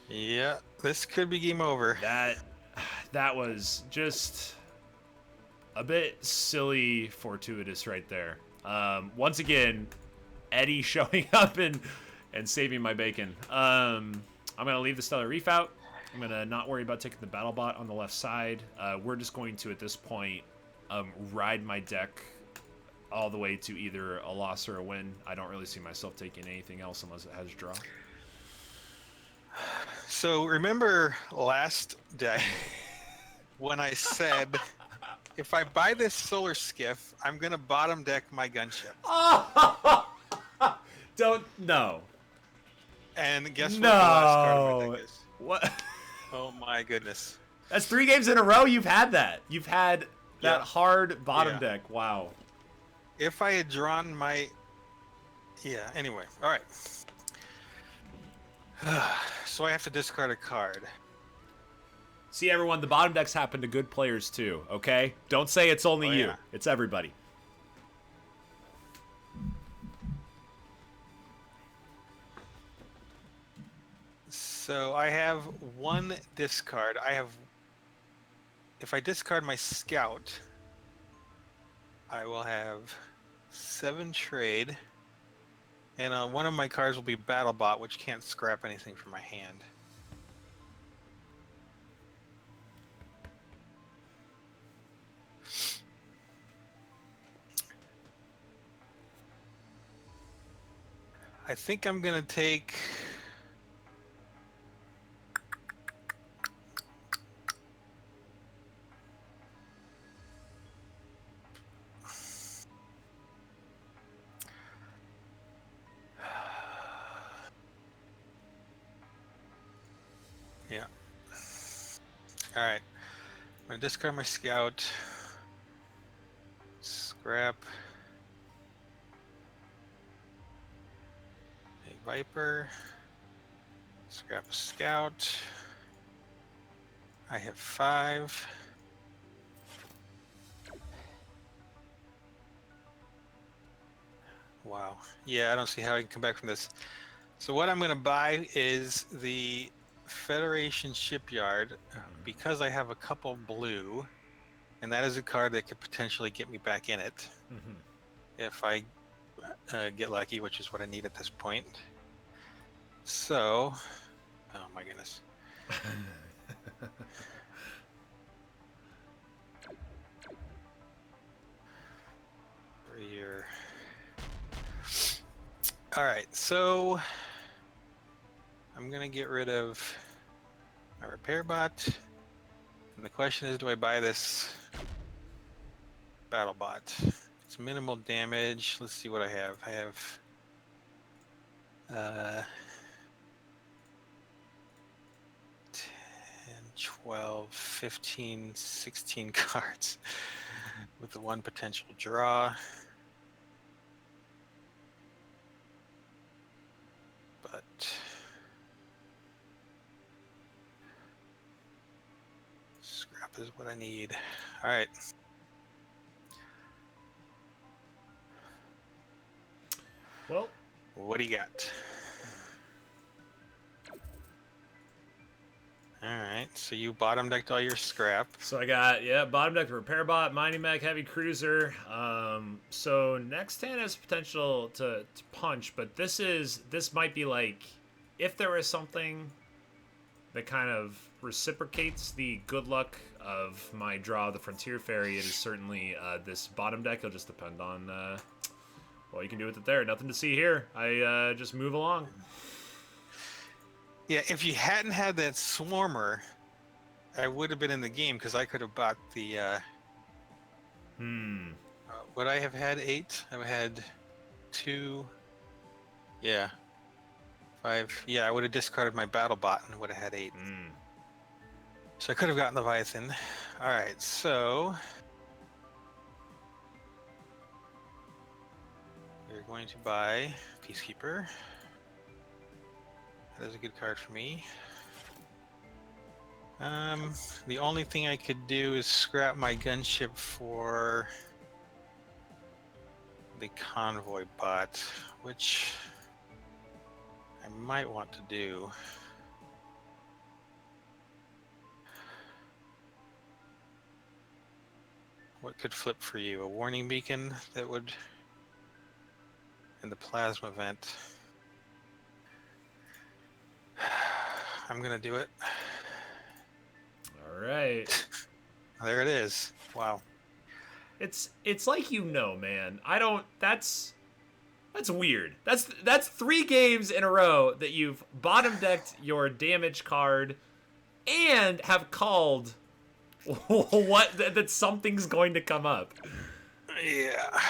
Yeah, this could be game over. That was just a bit silly fortuitous right there. Once again, Eddy showing up and saving my bacon. I'm going to leave the Stellar Reef out. I'm going to not worry about taking the battle bot on the left side. We're just going to, at this point, ride my deck all the way to either a loss or a win. I don't really see myself taking anything else unless it has draw. So remember last day when I said, if I buy this solar skiff, I'm going to bottom deck my gunship. No. And guess what the last card of my deck is? What? Oh my goodness. That's 3 games in a row you've had that. You've had that hard bottom deck. Wow. If I had drawn my... Yeah, anyway. All right. So I have to discard a card. See, everyone, the bottom decks happen to good players too, okay? Don't say it's only you. Yeah. It's everybody. So I have 1 discard. If I discard my scout, I will have 7 trade, and one of my cards will be BattleBot, which can't scrap anything from my hand. I think I'm gonna take... Yeah. All right. I'm gonna discard my scout. Scrap a Viper. Scrap a scout. I have 5. Wow. Yeah, I don't see how I can come back from this. So what I'm gonna buy is the Federation Shipyard, because I have a couple blue, and that is a card that could potentially get me back in it if I get lucky, which is what I need at this point. So, oh my goodness. Here. All right, so I'm gonna get rid of my repair bot, and the question is, do I buy this battle bot? It's minimal damage. Let's see what I have. I have 10, 12, 15, 16 cards with the 1 potential draw. But scrap is what I need. All right. Well, what do you got? All right, so you bottom decked all your scrap. so I got, bottom deck repair bot, Mighty Mech, heavy cruiser. So next hand has potential to punch, but this might be like, if there is something that kind of reciprocates the good luck of my draw of the Frontier Ferry, it is certainly this bottom deck. It'll just depend on what you can do with it there. Nothing to see here. I just move along. Yeah, if you hadn't had that Swarmer, I would have been in the game because I could have bought the... would I have had 8? I would have had 2, Yeah. 5. Yeah, I would have discarded my battle bot and would have had 8. Mm. So I could have gotten Leviathan. All right, so we're going to buy Peacekeeper. That is a good card for me. The only thing I could do is scrap my gunship for the convoy bot, which I might want to do. What could flip for you? A warning beacon that would, and the plasma vent. I'm gonna do it. All right. There it is. Wow. It's like, man. I don't. That's weird. That's 3 games in a row that you've bottom decked your damage card and have called that something's going to come up. Yeah.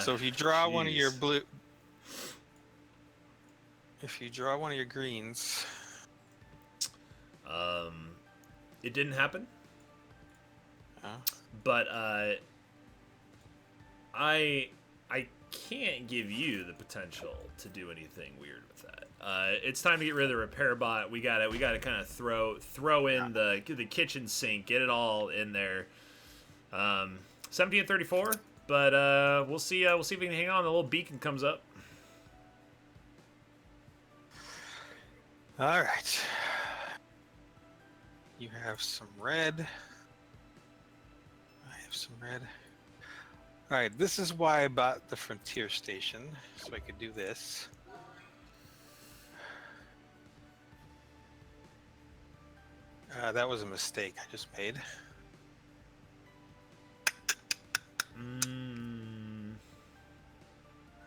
So if you draw one of your blue, if you draw one of your greens, it didn't happen. Oh. But I can't give you the potential to do anything weird with that. It's time to get rid of the repair bot. We gotta kind of throw in the kitchen sink, get it all in there. 1734, but we'll see if we can hang on. The little beacon comes up. All right. You have some red. I have some red. All right, this is why I bought the Frontier Station, so I could do this. That was a mistake I just made.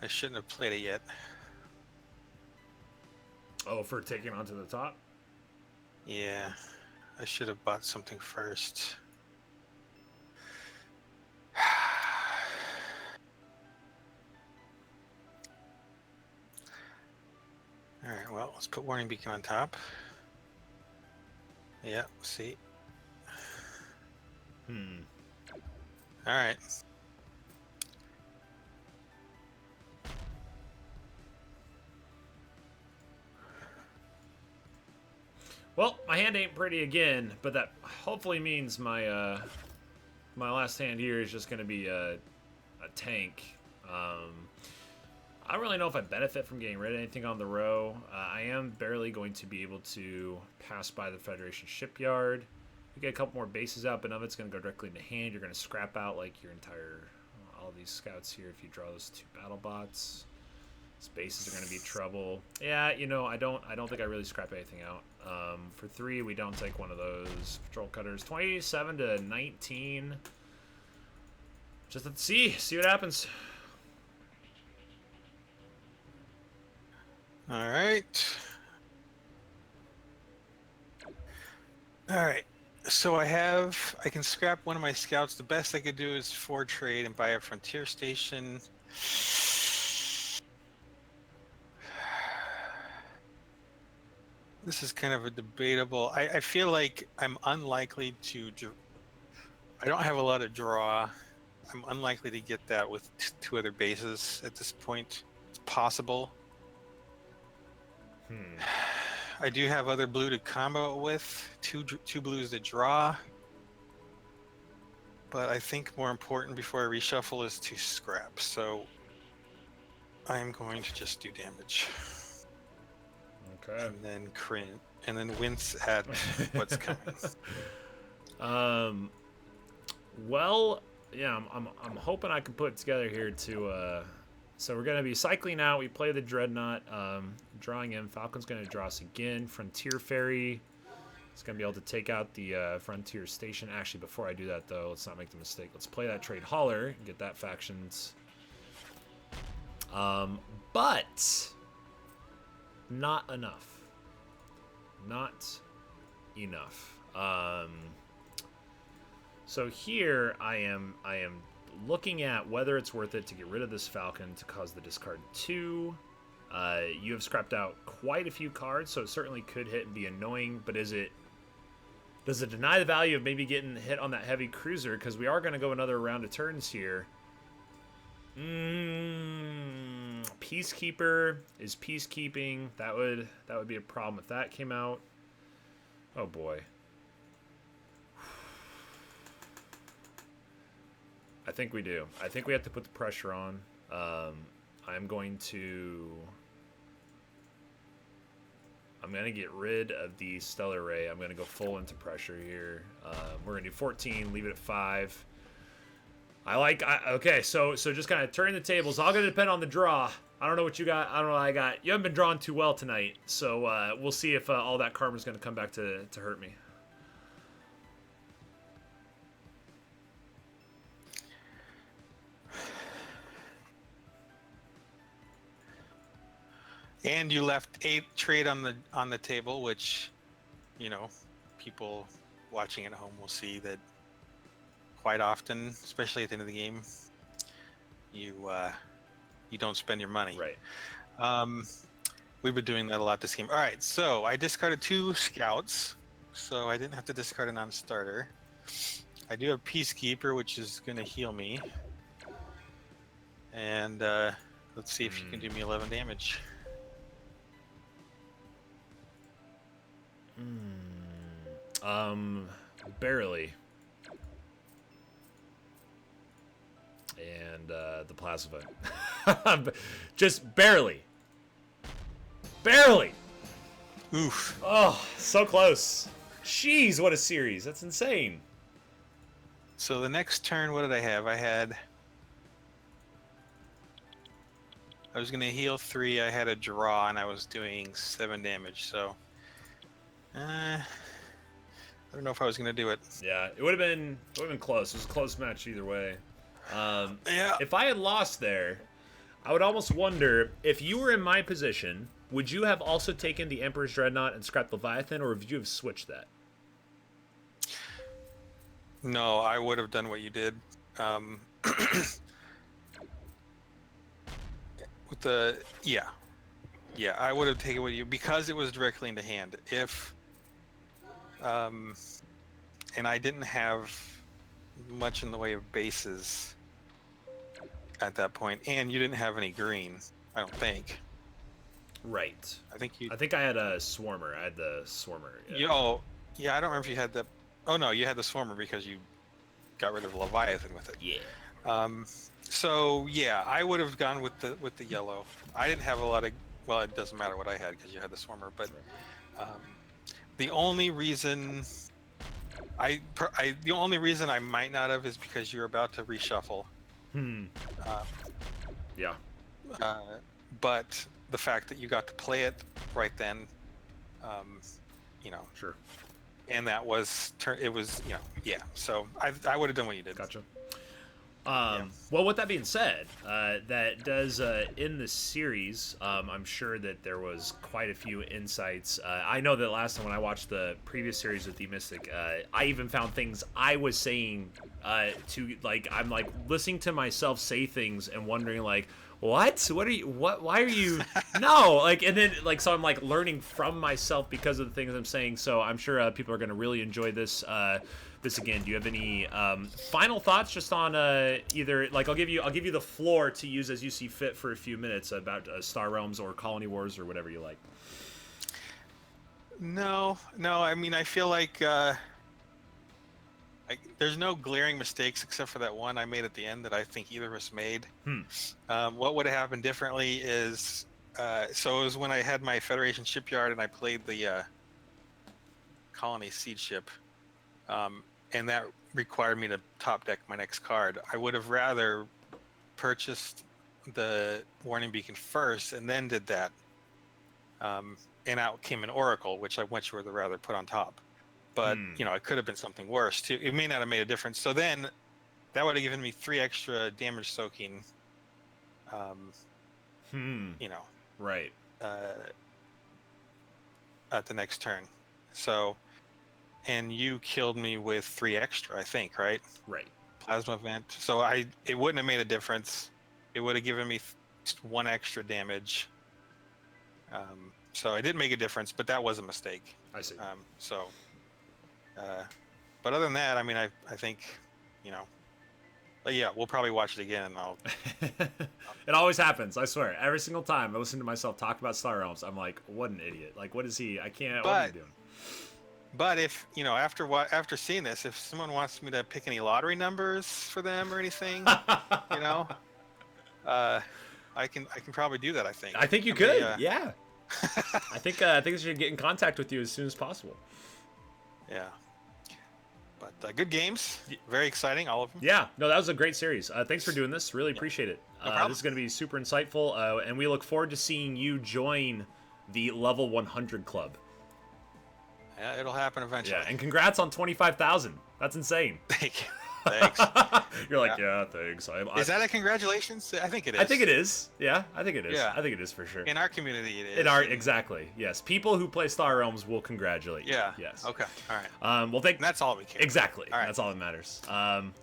I shouldn't have played it yet. Oh, for taking onto the top? Yeah, I should have bought something first. All right, well, let's put warning beacon on top. Yeah, see. All right. Well, my hand ain't pretty again, but that hopefully means my my last hand here is just going to be a tank. I don't really know if I benefit from getting rid of anything on the row. I am barely going to be able to pass by the Federation shipyard. You get a couple more bases out, but none of it's going to go directly into hand. You're going to scrap out like your entire all these scouts here if you draw those 2 battle bots. Spaces are going to be trouble. Yeah, I don't think I really scrap anything out. For 3, we don't take one of those patrol cutters. 27 to 19. Just let's see what happens. All right. All right. So I can scrap one of my scouts. The best I could do is 4 trade and buy a Frontier Station. This is kind of a debatable. I feel like I'm unlikely to. I don't have a lot of draw. I'm unlikely to get that with 2 other bases at this point. It's possible. I do have other blue to combo it with. Two blues to draw. But I think more important before I reshuffle is to scrap. So I'm going to just do damage. Okay. And then cringe. And then wince at what's coming. Well, yeah, I'm hoping I can put it together here to so we're gonna be cycling out. We play the Dreadnought, drawing in. Falcon's gonna draw us again. Frontier Ferry. It's gonna be able to take out the Frontier Station. Actually, before I do that though, let's not make the mistake. Let's play that Trade Hauler and get that factions. But not enough. Not enough. So here I am looking at whether it's worth it to get rid of this Falcon to cause the discard 2. You have scrapped out quite a few cards, so it certainly could hit and be annoying. But does it deny the value of maybe getting hit on that heavy cruiser? Because we are going to go another round of turns here. Peacekeeper is peacekeeping. That would be a problem if that came out. Oh boy. I think we do. I think we have to put the pressure on. I'm going to get rid of the Stellar Ray. I'm going to go full into pressure here. We're going to do 14, leave it at 5. Okay, so just kind of turn the tables. All going to depend on the draw. I don't know what you got. I don't know what I got. You haven't been drawn too well tonight, so we'll see if all that karma is going to come back to hurt me. And you left a trade on the table, which, people watching at home will see that quite often, especially at the end of the game, you don't spend your money. Right. We've been doing that a lot this game. All right, so I discarded 2 scouts, so I didn't have to discard a non-starter. I do have Peacekeeper, which is going to heal me. And let's see if you can do me 11 damage. Barely. And the plasma. Just barely. Barely. Oof. Oh, so close. Jeez, what a series. That's insane. So the next turn, what did I have? I was going to heal 3. I had a draw, and I was doing 7 damage, so... I don't know if I was going to do it. Yeah, it would have been close. It was a close match either way. Yeah. If I had lost there, I would almost wonder, if you were in my position, would you have also taken the Emperor's Dreadnought and scrapped Leviathan, or would you have switched that? No, I would have done what you did. With the... Yeah, I would have taken what you... Because it was directly into hand. If... and I didn't have much in the way of bases at that point, and you didn't have any green, I don't think. Right. I think I had a Swarmer. I had the Swarmer. Yeah. Yeah, I don't remember if you had the... Oh, no, you had the Swarmer because you got rid of Leviathan with it. Yeah. So, yeah, I would have gone with the yellow. I didn't have a lot of... Well, it doesn't matter what I had because you had the Swarmer, but... The only reason the only reason I might not have is because you're about to reshuffle. Yeah. But the fact that you got to play it right then, Sure. And that was it was yeah. So I would have done what you did. Gotcha. Well, with that being said, that does end the series. I'm sure that there was quite a few insights. I know that last time when I watched the previous series with the Mystic, I even found things I was saying I'm like listening to myself say things and wondering like, what are you, why are you no, like, and then like, so I'm like learning from myself because of the things I'm saying. So I'm sure people are going to really enjoy this again. Do you have any final thoughts just on either, like, I'll give you the floor to use as you see fit for a few minutes about Star Realms or Colony Wars or whatever you like. No, I mean, I feel like there's no glaring mistakes except for that one I made at the end that I think either of us made. What would have happened differently is so it was when I had my Federation shipyard and I played the Colony Siege ship, and that required me to top deck my next card. I would have rather purchased the Warning Beacon first and then did that, and out came an Oracle, which I much would rather put on top. But it could have been something worse too. It may not have made a difference. So then that would have given me 3 extra damage soaking. Right. At the next turn. So, and you killed me with 3 extra, I think, right? Right. Plasma vent. So it wouldn't have made a difference. It would have given me 1 extra damage. So it didn't make a difference, but that was a mistake. I see. So, but other than that, I mean, I think, you know, but yeah, we'll probably watch it again, and I'll. It always happens. I swear. Every single time I listen to myself talk about Star Realms, I'm like, what an idiot. Like, what is he? I can't. What are you doing? But if you know, after seeing this, if someone wants me to pick any lottery numbers for them or anything, you know, I can probably do that. I think. I think you could. Yeah. I think I should get in contact with you as soon as possible. Yeah. But good games, very exciting, all of them. Yeah, no, that was a great series. Thanks for doing this. Really appreciate it. No this is going to be super insightful, and we look forward to seeing you join the Level 100 Club. Yeah, it'll happen eventually. Yeah, and congrats on 25,000. That's insane. Thank you. Thanks. You're like, yeah, thanks. Is that a congratulations? I think it is. I think it is. Yeah, I think it is. Yeah. I think it is for sure. In our community, it is. Exactly. Yes, people who play Star Realms will congratulate you. Yeah. Yes. Okay. All right. Well, that's all we care. Exactly. All right. That's all that matters.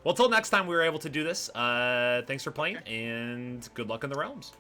Well, till next time we were able to do this. Thanks for playing, and good luck in the realms.